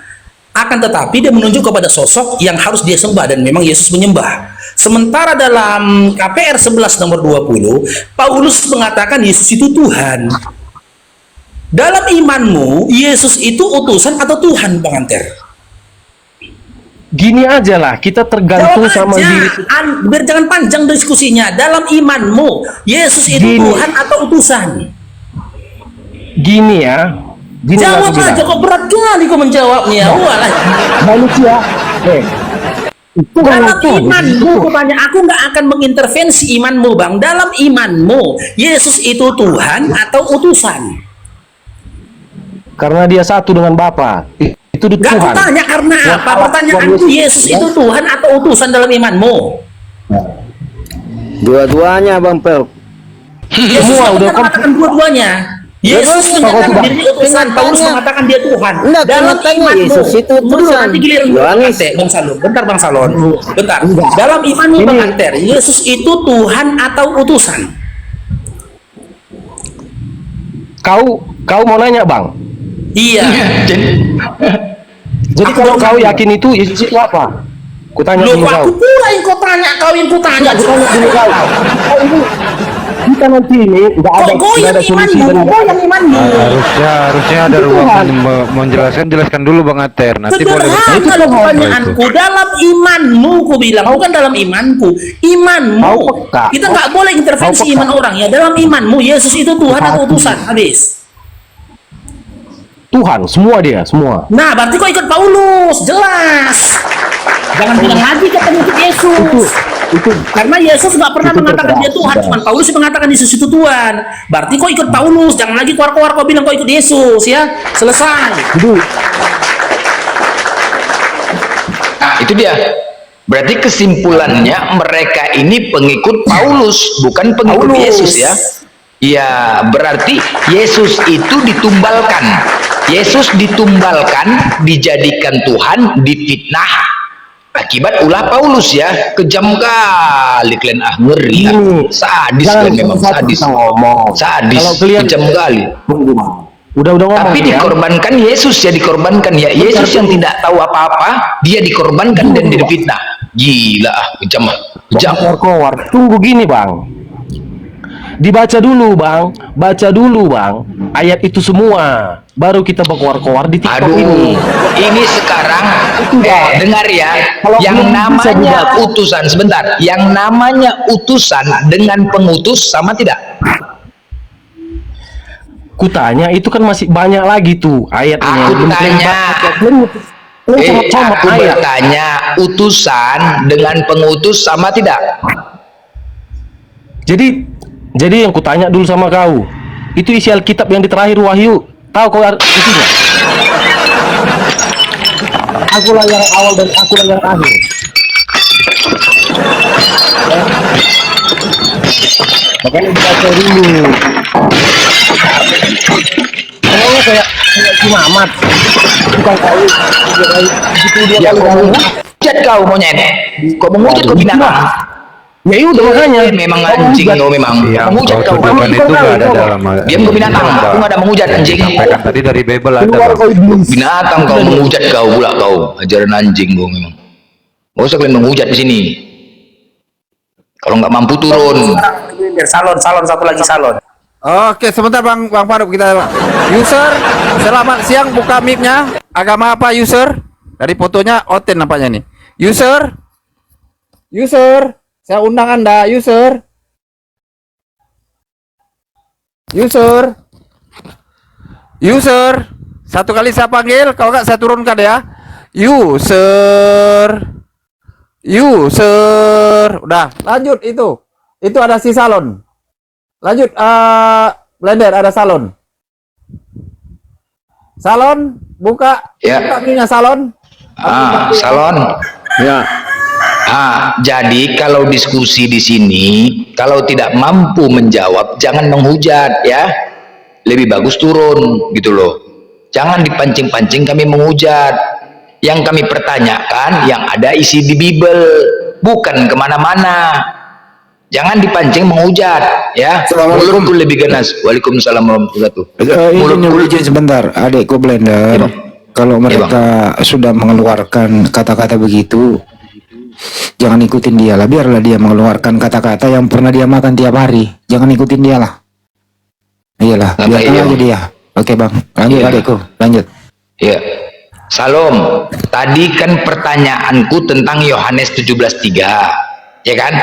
Akan tetapi dia menunjuk kepada sosok yang harus dia sembah dan memang Yesus menyembah. Sementara dalam KPR 11 nomor 20, Paulus mengatakan Yesus itu Tuhan. Dalam imanmu, Yesus itu utusan atau Tuhan, Bang Anter? gini aja lah, kita tergantung Jawab sama aja. diri. Biar jangan panjang diskusinya. Dalam imanmu, Yesus itu Gini. Tuhan atau utusan? Gini ya. Gini Jawab aku bilang. aja, kok berat kali kok menjawabnya. Walah. Manusia. Itu Dalam itu. imanmu, tanya aku nggak akan mengintervensi imanmu, Bang. Dalam imanmu, Yesus itu Tuhan atau utusan? Karena dia satu dengan Bapa. Itu di Gak Tuhan. tanya karena apa? Pertanyaanku, Yesus itu Tuhan atau utusan dalam imanmu? Dua-duanya Bang Pel. Yesus Semua udah mengatakan dua-duanya. Yesus menyatakan dirinya utusan, Paulus mengatakan dia Tuhan. Enggak, Dalam tanya imanmu, Yesus itu tunggu dulu, utusan. nanti giliran dulu, Yohanes. Bang Salon. Bentar Bang Salon. Bentar. Dalam imanmu Bang Anter, Yesus itu Tuhan atau utusan? Kau mau nanya, Bang? Iya. Jadi Aku kalau baru kau nanya. yakin itu Yesus itu apa? Kutanya Loh, dulu aku kau. pula yang kau tanya, kau yang kutanya. Kutanya dulu kau. Kau ini kita nanti ini nggak ada Kok goyang solusi imanmu? dan Goyang imanmu. Harusnya ada Itu ruang Tuhan. jelaskan dulu Bang Ater. Nanti boleh Sederhana loh pertanyaanku. Dalam imanmu, ku bilang, bukan dalam imanku. Imanmu. Kau peka. Kita nggak boleh intervensi Kau peka. iman orang ya. Dalam imanmu, Yesus itu Tuhan atau Hati. utusan? Habis. Tuhan, semua dia, semua. Nah, berarti kau ikut Paulus, jelas. Jangan bilang lagi kata ikut Yesus. Itu Karena Yesus nggak pernah itu mengatakan dia Tuhan, terserah. cuma Paulus yang mengatakan Yesus itu Tuhan. Berarti kau ikut Paulus, jangan lagi keluar-keluar kau bilang kau ikut Yesus ya. Selesai. itu Nah, itu dia. Berarti kesimpulannya mereka ini pengikut Paulus, bukan pengikut Paulus. Yesus ya. Ya, berarti Yesus itu ditumbalkan. Yesus ditumbalkan, dijadikan Tuhan, difitnah akibat ulah Paulus ya. Kejam kali kalian, ngeri ya. Sadis Jangan kalian, memang satu-satu sadis. kita ngomong. Sadis, Kalau kalian kejam kali. udah ngomong. Tapi ya. dikorbankan Yesus ya, dikorbankan ya. Yesus yang tidak tahu apa-apa, dia dikorbankan dan difitnah. Gila, kejam, kejam. Kowar. Tunggu gini bang. Dibaca dulu bang, baca dulu bang ayat itu semua, baru kita berkoar-koar di TikTok ini sekarang dengar ya, Kalau yang belum bisa namanya dibaca. utusan, sebentar, yang namanya utusan dengan pengutus sama tidak? Kutanya itu kan masih banyak lagi tuh ayatnya. Aku tanya, aku bertanya, utusan dengan pengutus sama tidak? Jadi yang kutanya dulu sama kau, itu isi Alkitab yang di terakhir Wahyu, tahu kau isinya? Akulah yang awal dan akulah yang akhir. Makanya dibaca dulu. Pokoknya kayak si Mamat, bukan kau. Ya kau menghujat kau monyet, kau menghujat kau binatang. Ya udah makanya. Memang anjing kau memang. Yang Menghujat kau kau. tuduhkan itu gak ada dalam Diam kau binatang. Aku nggak ada menghujat anjing. sampaikan tadi dari Bible ada bang. Binatang kau, menghujat kau pula kau. Ajaran anjing kau memang. Gak usah kalian menghujat di sini. Kalau nggak mampu turun. Salon satu lagi salon. Oke, sebentar Bang Farouk, kita user. Selamat siang, buka mic-nya. Agama apa user? Dari fotonya Oten nampaknya nih. User. Saya undang Anda, user. Satu kali saya panggil, kalau nggak saya turunkan ya. User. Udah, lanjut itu. Itu ada si salon. Lanjut, Blender ada salon. Salon, buka. Ya. Buka mic-nya salon. Salon. Ya. Jadi kalau diskusi di sini, kalau tidak mampu menjawab, jangan menghujat ya. Lebih bagus turun gitu loh. Jangan dipancing-pancing kami menghujat. Yang kami pertanyakan yang ada isi di Bible, bukan kemana-mana. Jangan dipancing menghujat ya. Mulutku lebih ganas. Waalaikumsalam warahmatullahi wabarakatuh. Ini izin sebentar, adikku Blender. Kalau mereka sudah mengeluarkan kata-kata begitu, jangan ikutin dia lah. Biarlah dia mengeluarkan kata-kata yang pernah dia makan tiap hari. Jangan ikutin dia lah. Iyalah, biarkan aja dia. Oke bang, lanjut adikku, lanjut. Ya. Salam. Tadi kan pertanyaanku tentang Yohanes 17:3, ya kan?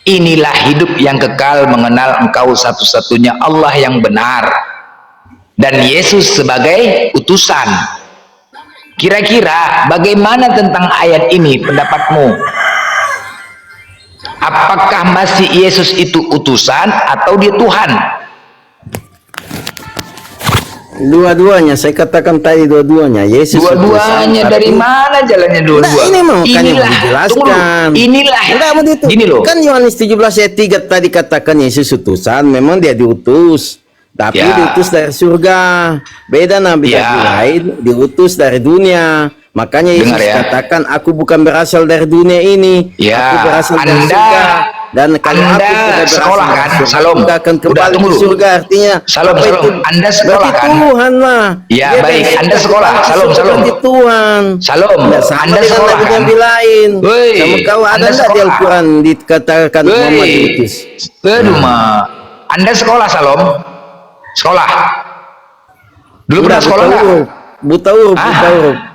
Inilah hidup yang kekal, mengenal Engkau satu-satunya Allah yang benar dan Yesus sebagai utusan. Kira-kira bagaimana tentang ayat ini pendapatmu? Apakah masih Yesus itu utusan atau dia Tuhan? Dua-duanya, saya katakan tadi dua-duanya. Yesus Dua-duanya dari mana jalannya dua-dua? Nah, ini makanya mau Inilah, dijelaskan. inilah. Enggak begitu. Gini loh. Kan Yohanes 17 ayat 3 tadi katakan Yesus utusan, memang dia diutus. Tapi Ya. diutus dari surga. Beda nabi lain diutus dari dunia. Makanya Yesus Dengar ya. katakan, aku bukan berasal dari dunia ini. Ya, aku berasal dari Anda- surga. Dan kalau Anda aku tidak berasal sekolah dari kan? surga, Salom. aku akan Udah, kembali tunggu ke dulu. surga. Artinya Salom, apa Salom. itu? Anda sekolah Berarti kan? Tuhan lah. Ya, Dia baik. dari Anda surga sekolah. masuk Salom, Salom. berarti Tuhan. Salom. Nggak sama Anda dengan sekolah kan? nabi lain. Woi, Sama kau ada Anda nggak di sekolah. Al-Quran dikatakan Muhammad diutus? Aduh, Anda sekolah, Salom? Sekolah? Dulu pernah sekolah nggak? Buta huruf.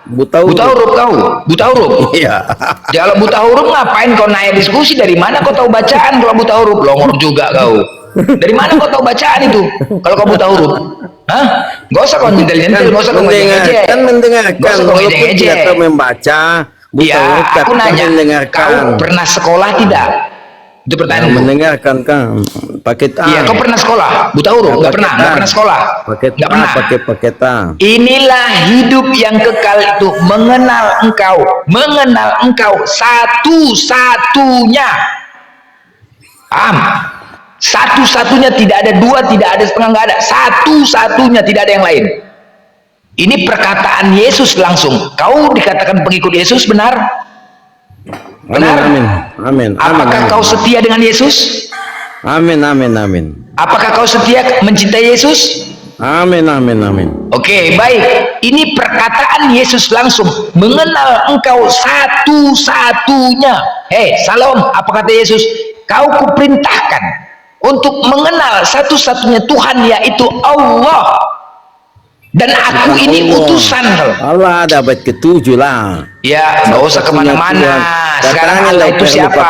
Buta huruf kau? Buta huruf? Iya. Ya, kalau buta huruf ngapain kau naik diskusi? Dari mana kau tahu bacaan kalau buta huruf? Longor juga kau. Dari mana kau tahu bacaan itu? Kalau kau buta huruf? Hah? Gak usah kau nyentil-nyentil, gak usah kau ngejek-ngejek. Kan mendengarkan, Gak usah kau walaupun ngejek-ngejek. tidak tahu membaca. Buta Iya, huruf aku tapi nanya, mendengarkan. kau pernah sekolah tidak? Itu pertanyaan. Mendengarkan kan paket A. Iya, kau pernah sekolah? Buta huruf? Nggak pernah, nggak pernah sekolah. Paket Nggak A, pernah. paket A. Inilah hidup yang kekal itu, mengenal Engkau satu-satunya. Paham? Satu-satunya, tidak ada dua, tidak ada setengah, nggak ada. Satu-satunya, tidak ada yang lain. Ini perkataan Yesus langsung. Kau dikatakan pengikut Yesus, benar? Benar? Amin. Amin. Apakah kau setia dengan Yesus? Amin. Amin. Amin. Apakah kau setia mencintai Yesus? Amin. Amin. Amin. Oke, baik. Ini perkataan Yesus langsung. Mengenal engkau satu-satunya. Hei, Salom, apa kata Yesus? Kau kuperintahkan untuk mengenal satu-satunya Tuhan, yaitu Allah. Dan aku ini utusan. Allah ada abad ke-7 lah. Ya, nggak usah kemana-mana. Sekarang Allah itu siapa?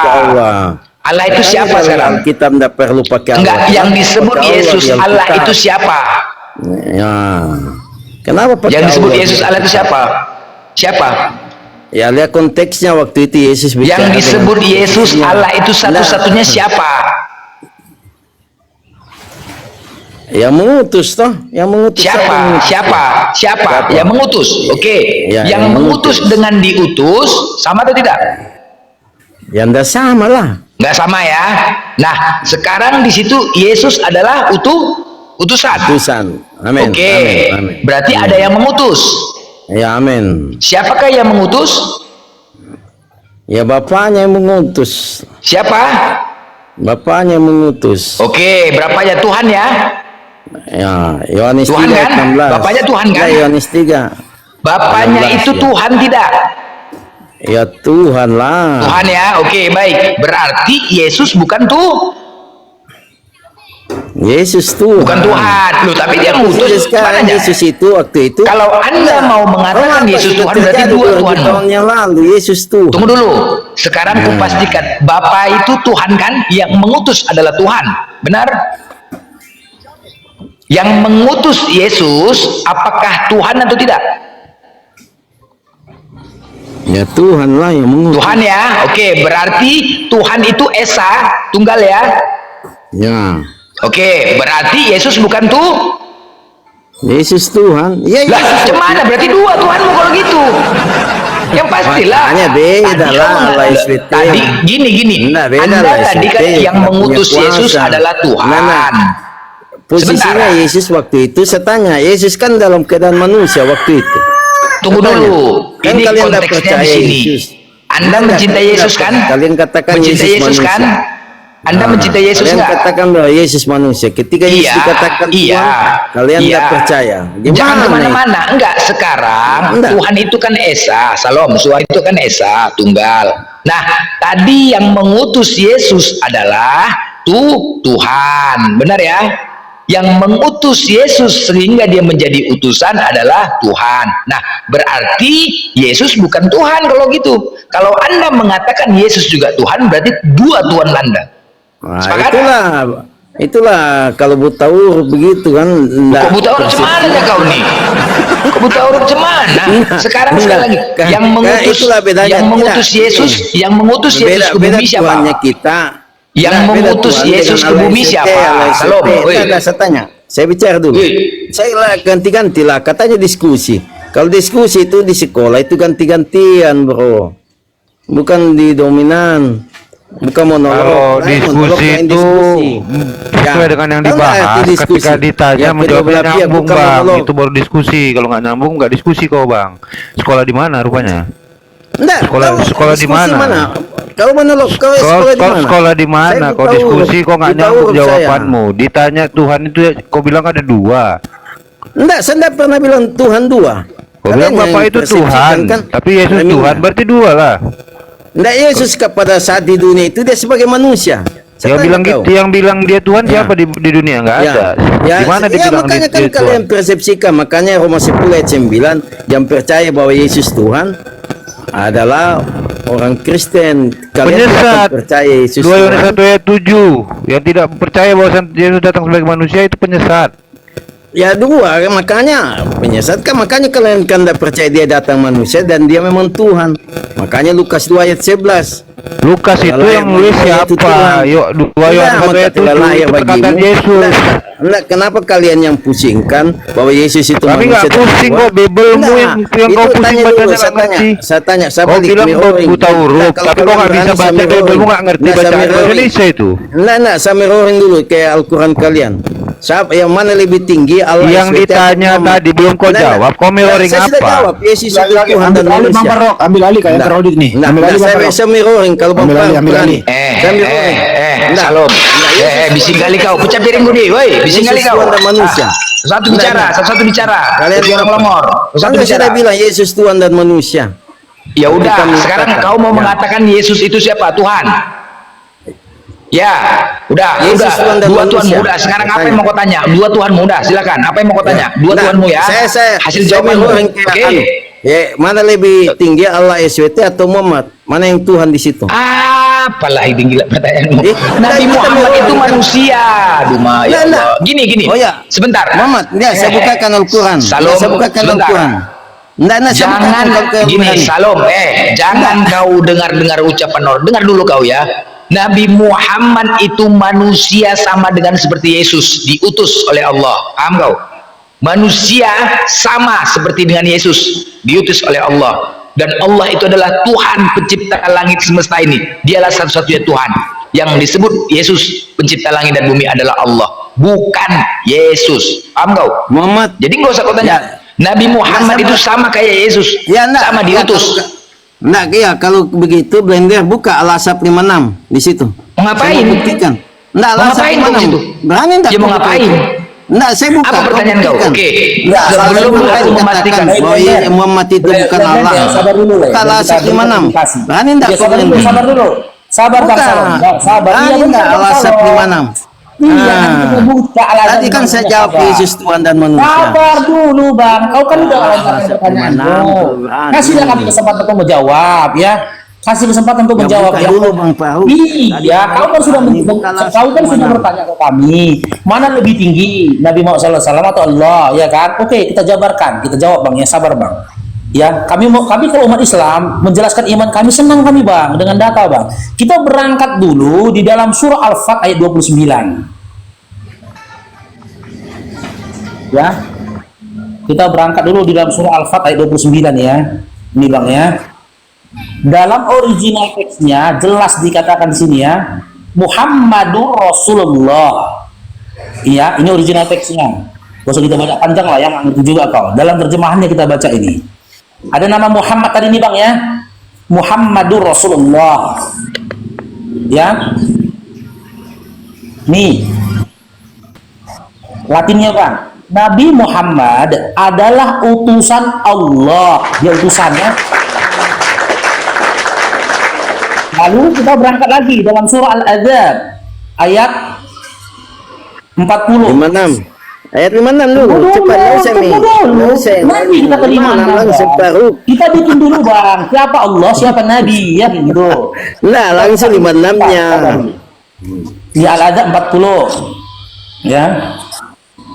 Allah itu siapa sekarang? Kita tidak perlu pakai Allah. Enggak, yang disebut Yesus Allah itu siapa? Ya. Kenapa pakai Yang disebut Allah? Yesus Allah itu siapa? Siapa? Ya, lihat konteksnya waktu itu Yesus bicara. Yang disebut Yesus Allah itu satu-satunya siapa? Yang mengutus toh, yang mengutus siapa yang mengutus? Oke. Ya, yang mengutus dengan diutus sama atau tidak? Ya enggak sama lah. Nggak sama ya. Nah, sekarang di situ Yesus adalah utusan. Amin. Oke. Amin. Berarti Amin. ada yang mengutus. Ya, amin. Siapakah yang mengutus? Ya, Bapaknya yang mengutus. Siapa? Bapaknya yang mengutus. Oke, berapanya Tuhan ya? Ya, Yohanes Tuhan 3 kan? 16. Bapaknya Tuhan kan? Ya, Yohanes 3. Bapaknya 16, itu ya. Tuhan tidak? Ya, Tuhan lah. Tuhan ya. Oke, baik. Berarti Yesus bukan Yesus Tuhan. bukan Tuhan. Loh, tapi dia mengutus. Sekarang Mananya? Yesus itu waktu itu. Kalau Anda mau mengatakan Yesus Tuhan, berarti dua Tuhan. Tahun yang lalu Yesus Tuhan. Tunggu dulu. Sekarang kupastikan, Bapa itu Tuhan kan? Yang mengutus adalah Tuhan. Benar? Yang mengutus Yesus, apakah Tuhan atau tidak? Ya, Tuhan lah yang mengutus. Tuhan ya. Oke, berarti Tuhan itu Esa, tunggal ya. Ya. Oke, berarti Yesus bukan Yesus Tuhan. Ya, Lah, Yesus. gimana? Berarti dua Tuhanmu kalau gitu. Yang pastilah. Makanya beda Tadi lah, kamu Allah SVT. Tadi gini. Enggak, beda Anda lah, tadi kan SVT. yang Nggak mengutus punya Yesus kuasa. adalah Tuhan. Nah. Posisinya Sebentar. Yesus waktu itu, saya tanya, Yesus kan dalam keadaan manusia waktu itu. Tunggu Saya tanya, dulu. kan Ini kalian tidak konteksnya percaya di sini. Yesus. Anda Enggak, mencintai kalian Yesus tidak- kan? Kalian katakan Mencintai Yesus manusia. kan? Anda mencintai Yesus kalian nggak? katakan bahwa Yesus manusia. Ketika Yesus dikatakan Tuhan, kalian tidak percaya. Jangan Gimana kemana-mana. Enggak, sekarang Enggak. Tuhan itu kan Esa. Salom, Tuhan itu kan Esa, tunggal. Nah, tadi yang mengutus Yesus adalah Tuhan. Benar ya? Yang mengutus Yesus sehingga dia menjadi utusan adalah Tuhan. Nah, berarti Yesus bukan Tuhan kalau gitu. Kalau Anda mengatakan Yesus juga Tuhan, berarti dua Tuhan Anda. Nah, Sepakat? itulah kalau buta huruf begitu kan. Kok buta huruf cemana kau nih? Kok buta huruf cemana? Sekarang sekali lagi, yang mengutus Yesus, yang mengutus Yesus ke bumi siapa? Tuhannya kita. Yang Nah, beda mengutus Tuhan Yesus dengan ke Allah bumi SVT, siapa? Allah SVT. Salom, woi. Enggak, saya tanya. Saya bicara dulu. Saya lah ganti-ganti lah. Katanya diskusi. Kalau diskusi itu di sekolah itu ganti-gantian, bro. Bukan di dominan. Bukan monolog. Kalau diskusi itu sesuai dengan yang dibahas. Ketika ditanya menjawabnya nyambung, bang. Itu baru diskusi. Kalau nggak nyambung, nggak diskusi kau, bang. Sekolah di mana rupanya? Enggak, sekolah di mana? Kalau monolog, kau sekolah di mana? Kau diskusi, kau nggak nyambung jawabanmu. Ditanya Tuhan itu, kau bilang ada dua. Enggak, saya tidak pernah bilang Tuhan dua. Kau bilang Bapak itu Tuhan, tapi Yesus Tuhan berarti dua lah. Enggak, Yesus pada saat di dunia itu dia sebagai manusia. Yang bilang gitu, yang bilang dia Tuhan siapa di dunia? Nggak ada. Di mana dia bilang makanya kan dia kalian Tuhan? persepsikan, makanya Roma 10 ayat 9 yang percaya bahwa Yesus Tuhan adalah orang Kristen. Kalian Penyesat. tidak percaya Yesus 2 Yohanes Tuhan. 1 ayat 7 yang tidak percaya bahwa Yesus datang sebagai manusia itu penyesat. Ya dua, makanya penyesat kan, makanya kalian kan tidak percaya dia datang manusia dan dia memang Tuhan. Makanya Lukas 2 ayat 11 Lukas itu Lahir yang nulis bagimu yaitu siapa? Tuhan. Yuk 2 Yohanes 1 ayat 7 lahir itu perkataan bagimu. Yesus. Enggak, kenapa kalian yang pusingkan bahwa Yesus itu Kami nggak manusia pusing dan kok, Tuhan? Bibelmu Enggak, yang kau itu pusing tanya bacanya dulu, nggak ngerti. saya tanya, saya Kau balik bilang mirroring. buta huruf, Nah, kalau tapi kau kalian nggak bisa berani, saya baca mirroring. Bibelmu, nggak ngerti Nah, saya bacaan bahasa mirroring. Indonesia itu. Enggak, saya mirroring dulu kayak Al-Quran kalian. Siapa yang mana lebih tinggi, Allah Yang SWT atau ditanya Muhammad? tadi belum kau jawab, kau mirroring Saya sudah apa? jawab, Yesus itu Tuhan dan Ambil alih Bang manusia. Barok, ambil alih kayak Enggak. kredit nih. Enggak, Ambil alih Bang saya Barok. bisa mirroring kalau Bang Ambil alih, Faruk ambil berani. alih. Saya mirroring. Enggak. Salam. Yesus Bising kali kau, pecah piring gue nih, woi, bising kali Yesus kau. Tuhan dan manusia. Satu bicara, satu bicara. Kalian Jangan melongor. Satu Kan bicara. saya bilang Yesus Tuhan dan manusia. Ya udah, Bukan sekarang mengatakan. kau mau Ya. mengatakan Yesus itu siapa? Tuhan. Ya, udah, Yesus Tuhan dan dua manusia. Tuhan muda. Sekarang apa yang mau kau tanya? Dua Tuhan muda, silakan. Apa yang mau kau tanya? Dua Nah, Tuhanmu ya. Saya Hasil saya jawabanmu. mirroring Oke. kayak anu. Ya, mana lebih tinggi Allah SWT atau Muhammad? Mana yang Tuhan di situ? Apalah itu gila pertanyaanmu. kita Nabi Muhammad mirroring. itu manusia. Duma, ya Nah. Allah. Gini. Oh ya, Sebentar. Muhammad, ya saya bukakan Al-Quran. Salom, Saya bukakan sebentar. Al-Quran. Saya Jangan bukakan Al-Quran. gini, Salom, jangan kau dengar ucapan orang. Dengar dulu kau ya. Nabi Muhammad itu manusia sama dengan seperti Yesus, diutus oleh Allah. Paham kau? Manusia sama seperti dengan Yesus, diutus oleh Allah. Dan Allah itu adalah Tuhan pencipta langit semesta ini. Dialah satu-satunya Tuhan. Yang disebut Yesus pencipta langit dan bumi adalah Allah, bukan Yesus. Paham kau? Muhammad. Jadi nggak usah kau tanya. Nabi Muhammad itu sama kayak Yesus, Ya, enggak. sama diutus. Enggak, ya kalau begitu Blender buka Al-Asap 56 di situ. Mau ngapain? Saya mau buktikan. Enggak, Mau Al-Asap ngapain kau di 56. situ? Berani enggak? Ya, mau ngapain? Enggak, saya buka. Apa pertanyaan kau? buktikan. Oke. Enggak, Sebelum saya aku katakan memastikan. bahwa Muhammad itu bukan Allah. Sabar dulu lah. Buka Al-Asap 56. Berani enggak? Ya, sabar dulu, sabar dulu. Sabar Bang Buka. Salom. Bang, sabar. Berani Iya, enggak benar, Bang Al-Asap Salom. 56? Iya, nanti kita buka Al-Azhar Tadi kan saya 56, jawab sabar. Yesus Tuhan dan manusia. Sabar dulu Bang, kau kan udah lontarkan Al-Azhar pertanyaanmu. 56. Kasihlah kami kesempatan untuk menjawab ya. Kasih kesempatan untuk Ya, menjawab buka ya. dulu, Bang Faruk. Iya, kau kan sudah Buka Al-Azhar kau kan sudah 56. bertanya ke kami, mana lebih tinggi Nabi Muhammad SAW atau Allah, ya kan? Oke, kita jabarkan, kita jawab Bang ya, sabar Bang. Ya, kami kalau umat Islam menjelaskan iman kami, senang kami Bang dengan data Bang. Kita berangkat dulu di dalam surah Al-Fat ayat 29. Ya. Kita berangkat dulu di dalam surah Al-Fat ayat 29 ya. Ini Bang ya. Dalam original teksnya jelas dikatakan di sini ya, Muhammadur Rasulullah. Iya, ini original teksnya. Gak usah kita baca panjang lah, yang itu juga kau. Dalam terjemahannya kita baca ini. Ada nama Muhammad tadi nih Bang ya. Muhammadur Rasulullah. Ya. Nih. Latinnya Bang. Nabi Muhammad adalah utusan Allah. Dia utusannya. Lalu kita berangkat lagi dalam surah Al-Azab ayat 40. 56. Ayat 56 dulu. Cepat langsung nih. Nabi kita terima langsung baru. Kita bikin dulu Bang. Siapa Allah, siapa Nabi, ya gitu. Nah, langsung 56-nya. Di Al-Azab 40. Ya.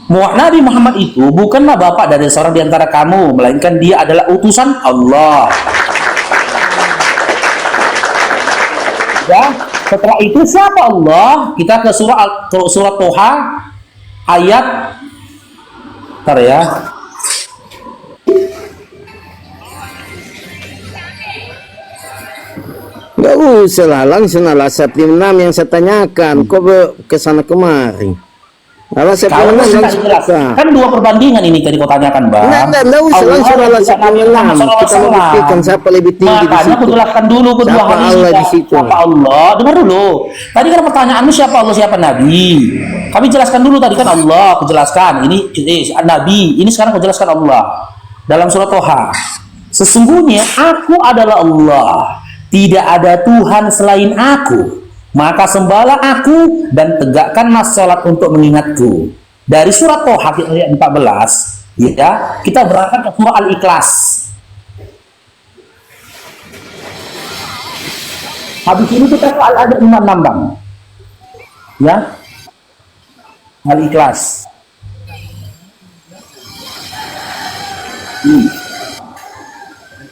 Nabi Muhammad itu bukanlah bapak dari seorang di antara kamu, melainkan dia adalah utusan Allah. Ya, setelah itu siapa Allah? Kita ke surah Toha ayat bentar ya. Gak usah lah, langsung Al-Asap 56 yang saya tanyakan. Kok kesana kemari? Al-Asap Kalau 56 tidak langsung jelas, buka. kan dua perbandingan ini tadi kau tanyakan Bang. Enggak usah Allah langsung dan Al-Asap Nabi Muhammad 56. Kita SAW. membuktikan siapa lebih tinggi di Makanya situ. aku jelaskan dulu kedua Siapa hadis Allah kita. di situ? Siapa Allah? Dengar dulu. Tadi kan pertanyaanmu siapa Allah, siapa Nabi. Kami jelaskan dulu tadi kan Allah, aku jelaskan. Ini Nabi, ini sekarang aku jelaskan Allah. Dalam surat Toha. Sesungguhnya aku adalah Allah. Tidak ada Tuhan selain aku. Maka sembahlah aku dan tegakkanlah salat untuk mengingatku. Dari surat Toha ayat 14, ya, kita berangkat ke surah Al-Ikhlas. Habis ini kita ke Al-Adab 56 Bang. Ya. Al-Ikhlas.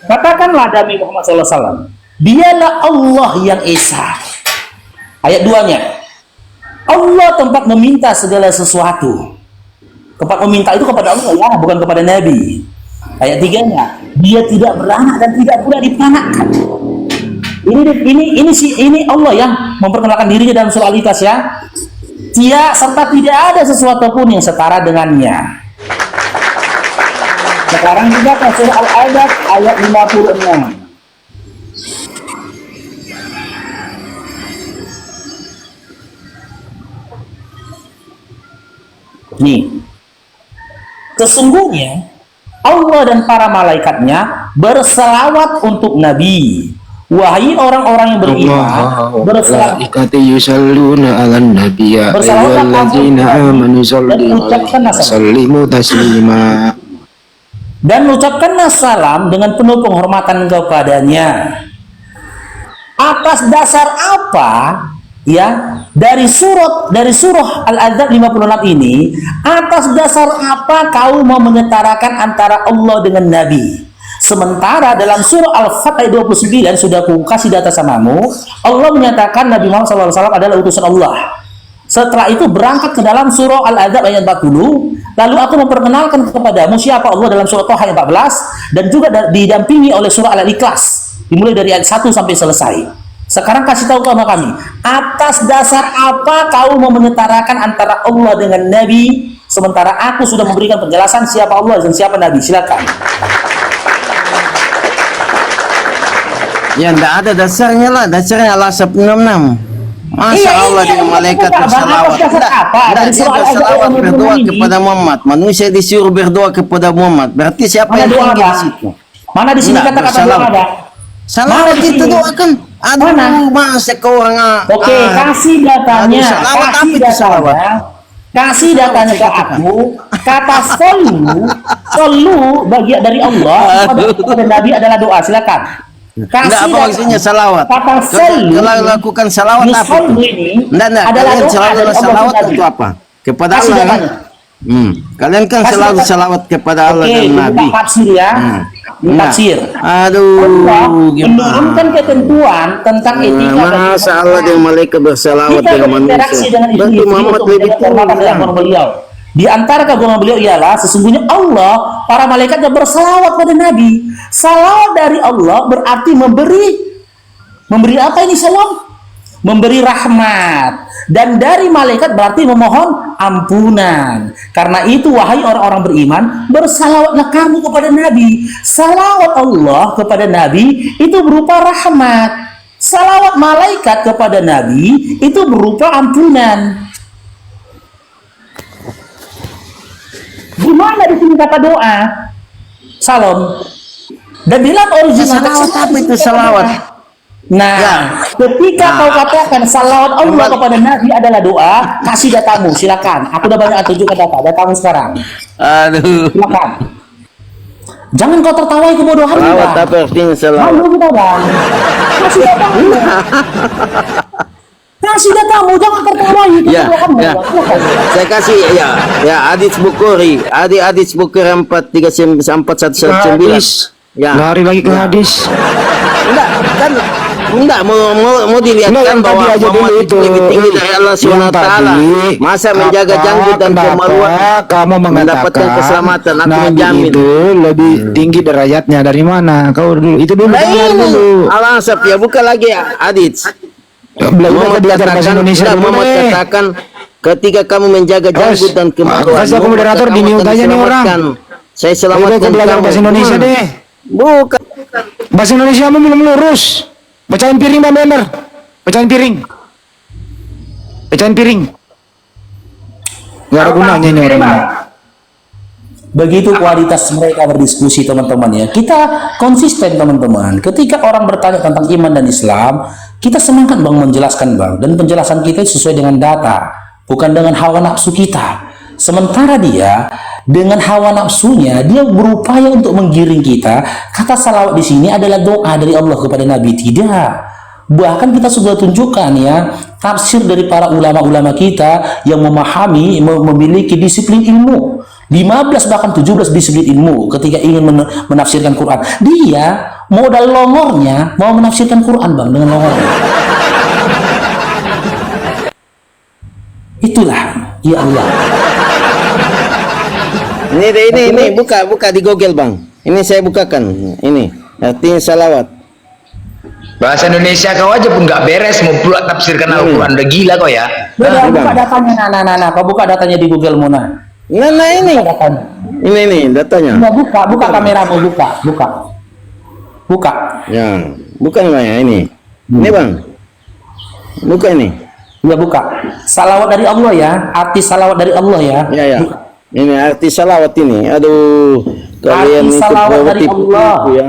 Katakanlah Nabi Muhammad SAW, Dialah Allah yang Esa. Ayat 2-nya. Allah tempat meminta segala sesuatu. Tempat meminta itu kepada Allah ya, bukan kepada Nabi. Ayat 3-nya. Dia tidak beranak dan tidak pula dipanakkan. Ini Allah yang memperkenalkan dirinya dalam surah Al-Ikhlas ya. Dia serta tidak ada sesuatu pun yang setara dengannya. Sekarang juga ke surah Al-Adab ayat 56. Nih, sesungguhnya Allah dan para malaikatnya berselawat untuk Nabi. Wahai orang-orang yang beriman, berselawat. yusalluna 'alan nabiyya ayyuhalladzina amanu sallu 'alaihi wa sallimu taslima. Dan ucapkanlah salam dengan penuh penghormatan kepadanya. Atas dasar apa? Ya, dari surah Al-Ahzab 56 ini, atas dasar apa kau mau menyetarakan antara Allah dengan Nabi? Sementara dalam surah Al-Fath ayat 29 sudah aku kasih data samamu, Allah menyatakan Nabi Muhammad SAW adalah utusan Allah. Setelah itu berangkat ke dalam surah Al-Ahzab ayat 40, lalu aku memperkenalkan kepadamu siapa Allah dalam surah Thaha ayat 14, dan juga didampingi oleh surah Al-Ikhlas, dimulai dari ayat 1 sampai selesai. Sekarang kasih tahu sama kami, atas dasar apa kau mau menyetarakan antara Allah dengan Nabi, sementara aku sudah memberikan penjelasan siapa Allah dan siapa Nabi. Silakan. Ya enggak ada dasarnya lah, dasarnya Al-Asap 66. Masa Allah dengan malaikat bersalawat? Enggak, dia bersalawat berdoa kepada Muhammad. Manusia disuruh berdoa kepada Muhammad. Berarti siapa yang tinggi di situ? Mana di sini kata-kata doa ada? Salawat itu doakan. Aduh, masa kau orang Oke, kasih datanya. Salawat apa itu salawat? Kasih datanya ke aku. Kata solu bagian dari Allah kepada Nabi adalah doa. Silakan. Enggak, apa maksudnya salawat? Kata solu. Kalau lakukan salawat apa itu? Enggak, kalian selalu salawat itu apa? Kepada Allah kan? Kalian kan selalu salawat kepada Allah dan Nabi. Tafsir ya. Tafsir. Aduh, menurunkan ketentuan tentang etika. Masa Allah dan malaikat bersalawat dengan manusia. Berarti Muhammad lebih tinggi. Di antara kegolongan beliau ialah sesungguhnya Allah, para malaikatnya bersalawat pada Nabi. Salawat dari Allah berarti memberi apa ini salam? Memberi rahmat. Dan dari malaikat berarti memohon ampunan. Karena itu wahai orang-orang beriman, bersalawatlah kamu kepada Nabi. Salawat Allah kepada Nabi itu berupa rahmat. Salawat malaikat kepada Nabi itu berupa ampunan. Gimana di sini kata doa? Salam. Dan dalam original salawat apa itu salawat? Nah, ketika kau katakan salawat Allah kepada Nabi adalah doa, kasih datamu, silakan. Aku udah banyak tunjukkan datamu sekarang. Aduh. Silakan. Jangan kau tertawai kebodohan kita. Salawat apa artinya salawat? Malu kita bang. Kasih datamu. Kasih datamu, jangan tertawai. Ya. Saya kasih ya hadits Bukhari, hadits Bukhari 439. Ya. Lari lagi ke hadis. Enggak mau dilihatkan bahwa Muhammad itu lebih tinggi dari Allah SWT. Masa menjaga janggut dan kemaluan kamu mendapatkan keselamatan, aku menjamin itu lebih tinggi derajatnya dari mana? Kau dulu itu dulu. Al-Asap ya, bukan lagi hadits. Muhammad katakan ketika kamu menjaga janggut dan kemaluan, aku moderator di mute aja nih orang. Saya selamatkan belajar bahasa Indonesia deh. Bukan. Bahasa Indonesia belum lurus. Pecahin piring Bang Bender. Pecahin piring. Pecahin piring. Gak ada gunanya ini orang. Begitu kualitas mereka berdiskusi teman-teman ya. Kita konsisten teman-teman. Ketika orang bertanya tentang iman dan Islam, kita semangat bang menjelaskan bang. Dan penjelasan kita sesuai dengan data, bukan dengan hawa nafsu kita. Sementara dia dengan hawa nafsunya dia berupaya untuk menggiring kita. Kata salawat di sini adalah doa dari Allah kepada Nabi. Tidak. Bahkan kita sudah tunjukkan ya tafsir dari para ulama-ulama kita yang memahami, memiliki disiplin ilmu. 15 bahkan 17 disiplin ilmu ketika ingin menafsirkan Quran. Dia modal longornya mau menafsirkan Quran, Bang, dengan longornya. Itulah, ya Allah. Ini buka di Google, Bang. Ini saya bukakan. Ini artinya salawat. Bahasa Indonesia kau aja pun nggak beres, mau pula tafsirkan Al-Quran. Udah gila kau ya. Udah, buka datanya, nah. Kau buka datanya di Google Mona. Nah ini. Ini datanya. Nah, buka kameramu, buka. Ya, bukan ya ini. Ini, Bang. Buka ini. Ya, buka. Salawat dari Allah ya, arti salawat dari Allah ya. Ya. Ini arti salawat ini. Aduh, kalian arti itu salawat dari Allah. ya.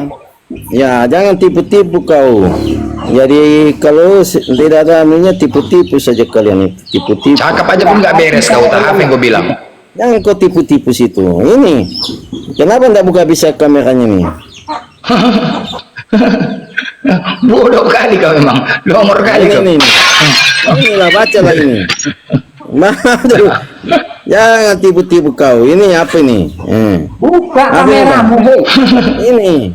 Ya, jangan tipu-tipu kau. Jadi kalau tidak ada anunya tipu-tipu saja kalian itu. Tipu-tipu. Cakap aja pun nggak beres kau, tak apa yang kau bilang. Jangan kau tipu-tipu situ. Ini. Kenapa tidak buka bisa kameranya nih? Bodoh kali kau memang, longor kali kau. Inilah baca lah ini. Aduh. Jangan tipu-tipu kau. Ini apa ini? Buka kameramu, Ini.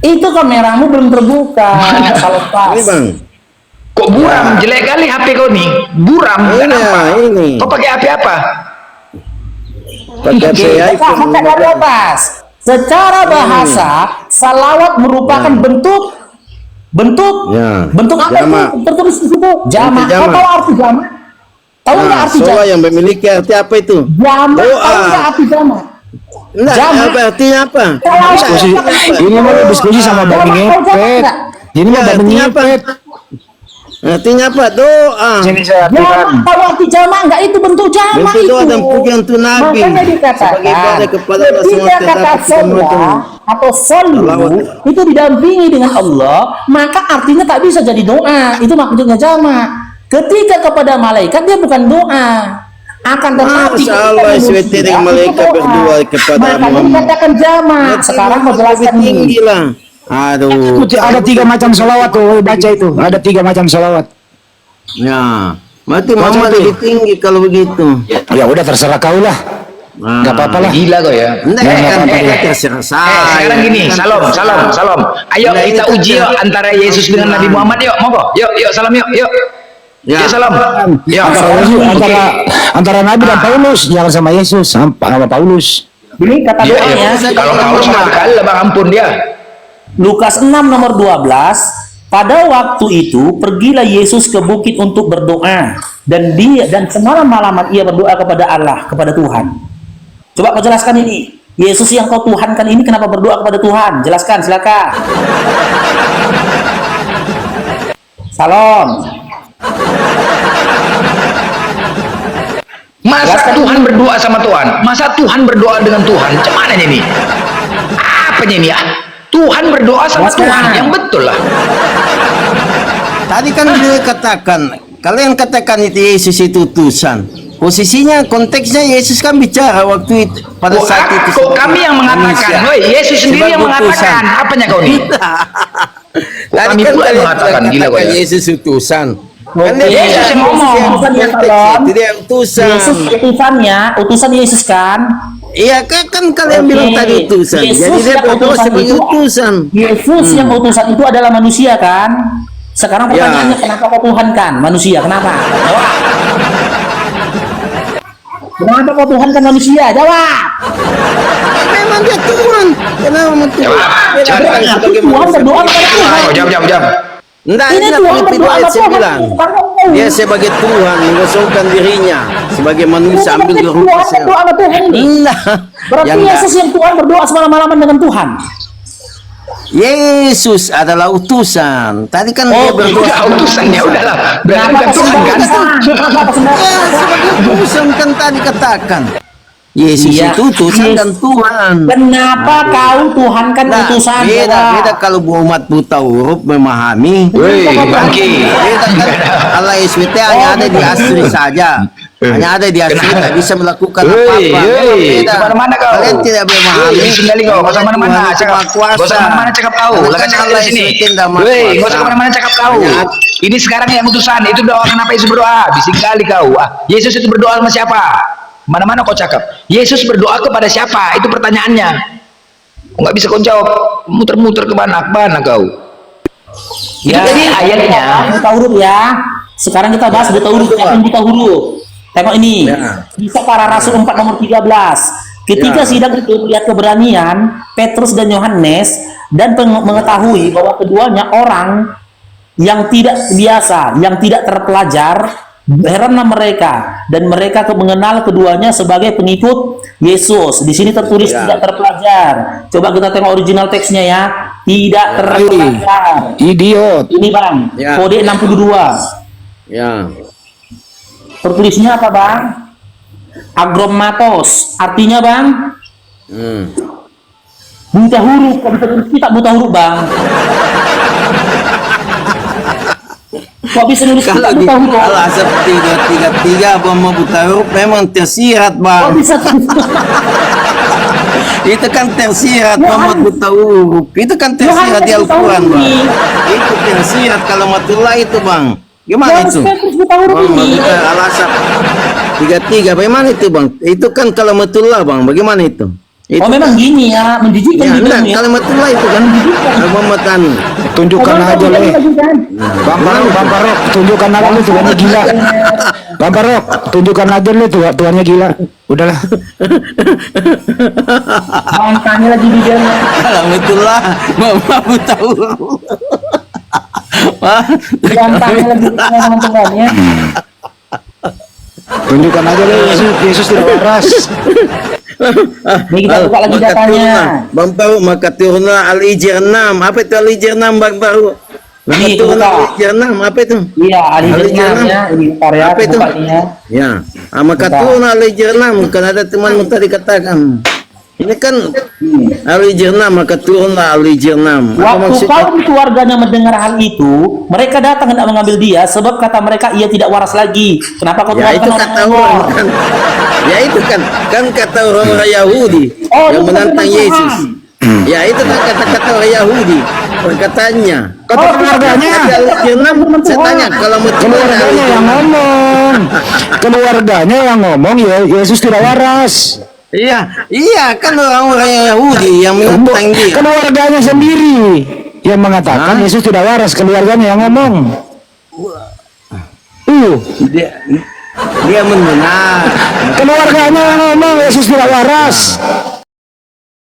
Itu kameramu belum terbuka. Ini, Bang. Kok buram? Jelek kali HP kau nih. Buram. Ini. Kau pakai HP apa? Pakai iPhone. Buka dari atas. Secara bahasa, salawat merupakan bentuk apa Jama'. itu? Tertulis di situ. Jama'. Kau tahu arti jama'? Tahu nggak arti jama'? Yang memiliki arti apa itu? Jama'. Tahu nggak arti jama'? Apa artinya apa? Diskusi. Ini mau diskusi sama Bang Ngepet. Ini mau Bang Ngepet. Artinya apa? Doa. Sini saya artikan. Tahu arti jama' nggak? Itu bentuk jama' Bentuk itu. doa dan pujian untuk Nabi. Makanya dikatakan ketika kata sholat atau solu itu didampingi dengan Allah, maka artinya tak bisa jadi doa. Itu maksudnya jama'. Ketika kepada malaikat dia bukan doa. Akan tetapi Allah SWT dengan malaikat berdoa kepada Muhammad. Dikatakan jama'. Sekarang mau jelaskan tinggi lah. Aduh. Ada 3 macam salawat tuh, baca itu. Ada 3 macam salawat. Ya. Berarti Muhammad lebih tinggi kalau begitu. Ya udah terserah kau lah. Nggak apa-apa lah. Gila kau ya. Terserah saya. Sekarang gini, salam. Ayo kita uji yuk antara Yesus dengan Nabi Muhammad yuk. Mau kok? Yuk salam yuk. Ya salam. Ya. Antara Nabi dan Paulus, jangan sama Yesus, sama Paulus. Ini kata doanya. Kalau Paulus mah kali lah, Bang, ampun dia. Lukas 6 nomor 12, pada waktu itu pergilah Yesus ke bukit untuk berdoa, dan semalam-malaman ia berdoa kepada Allah, kepada Tuhan. Coba kau jelaskan ini. Yesus yang kau tuhankan ini kenapa berdoa kepada Tuhan? Jelaskan, silakan. Salam. Masa Tuhan berdoa sama Tuhan? Masa Tuhan berdoa dengan Tuhan? Macam mana ini? Apanya ini ya? Tuhan berdoa sama Tuhan, yang betul lah. Tadi kan dia katakan, kalian katakan itu Yesus itu utusan. Posisinya, konteksnya Yesus kan bicara waktu itu, pada saat itu. Kok kami yang mengatakan, woi, Yesus sendiri yang mengatakan. Apanya kau nih? Tadi kan pula yang mengatakan, gila kau ya. Yesus utusan. Kan Yesus yang ngomong, tidak utusan. Yesus utusan Yesus kan? Iya kan kalian bilang tadi utusan. Jadi dia berdoa sebagai utusan. Yesus yang utusan itu adalah manusia kan? Sekarang pertanyaannya kenapa kau tuhankan manusia? Kenapa? Jawab. Kenapa kau tuhankan manusia? Jawab. Memang dia Tuhan. Kenapa Tuhan? Tuhan berdoa kepada Tuhan. Jawab. Enggak, ini Filipi 2 ayat 9. Dia sebagai Tuhan mengosongkan dirinya sebagai manusia ambil rupa Tuhan ini. Berarti Yesus yang Tuhan berdoa semalam-malaman dengan Tuhan. Yesus adalah utusan. Tadi kan dia berdoa utusan, ya udahlah. Berarti bukan Tuhan kan? Sebagai utusan kan tadi katakan. Yesus itu utusan dan Tuhan. Kenapa kau tuhankan utusan? Beda kalau umat buta huruf memahami. Bangki. Allah SWT hanya ada di asli saja. Hanya ada di asli, tidak bisa melakukan apa-apa. Beda. Mana kau? Kalian tidak memahami. Sendiri kau. Kau sama mana? Kemana cakap kau? Laga cakap di sini. Kau sama mana cakap kau? Ini sekarang yang utusan. Itu doa kenapa Yesus berdoa? Bising kali kau. Yesus itu berdoa sama siapa? Mana-mana kau cakap. Yesus berdoa kepada siapa? Itu pertanyaannya. Nggak bisa kau jawab. Muter-muter ke mana kau. Ya, Jadi ayatnya. buta huruf ya. Sekarang kita bahas buta huruf. Siapa yang buta huruf? Tengok ini. Kisah Para Rasul 4 nomor 13. Ketika sidang itu melihat keberanian Petrus dan Yohanes dan mengetahui bahwa keduanya orang yang tidak biasa, yang tidak terpelajar, heranlah mereka dan mereka mengenal keduanya sebagai pengikut Yesus. Di sini tertulis tidak terpelajar. Coba kita tengok original teksnya ya. Tidak terpelajar. Idiot. Ini Bang, kode 62. Ya. Tertulisnya apa Bang? Agromatos. Artinya Bang? Buta huruf. Kalau bisa tulis kita buta huruf Bang. Kok bisa nulis kita buta huruf? Kalau asap 333 apa mau buta huruf memang tersirat bang. Kok bisa tulis? Itu kan tersirat Muhammad buta huruf. Itu kan tersirat di Al-Quran bang. Itu tersirat kalau matullah itu bang. Gimana itu? Muhammad buta al-asap 33 bagaimana itu bang? Itu kan kalau matullah bang. Bagaimana itu? Oh memang gini ya, menjijikkan Ya, ya. kalimatullah itu kan Muhammad anu. Tunjukkan aja le. Bang Parok, tunjukkan aja lu tuannya gila. Bang Parok, tunjukkan aja lu tuannya gila. Udahlah. Bang tanya lagi videonya. Kalimatullah Muhammad buta huruf. Bang tanya lagi teman-temannya. Tunjukkan aja le, Yesus tidak waras. Nih kita buka lagi datanya. Bang Paru maka turunlah Al-Hijr 6. Apa itu Al-Hijr 6 Bang Paru? Maka Ini turunlah buka. Al-Hijr 6 apa itu? Iya, Al-Hijr 6 ya. Ini bentar ya, Apa itu? bukanya. Ya, maka Bentar. turun Al-Hijr 6 kan ada temanmu tadi katakan. Ini kan Al-Hijr 6 maka turunlah Al-Hijr 6. Apa Waktu maksudnya? kaum keluarganya mendengar hal itu, mereka datang hendak mengambil dia, sebab kata mereka ia tidak waras lagi. Kenapa kau Ya itu keluarkan kata orang orang tua? kan. Ya itu kan kata orang Yahudi Oh, yang itu menantang firman Yesus. Tuhan. Ya itu kan kata-kata orang Yahudi perkataannya. Kata keluarganya. Saya tanya kalau mau Keluarganya yang ngomong. Keluarganya yang ngomong ya Yesus tidak waras. Iya kan orang-orang Yahudi yang menantang dia. Keluarganya sendiri yang mengatakan Yesus tidak waras, keluarganya yang ngomong. Dia mendengar. Keluarganya yang ngomong Yesus tidak waras.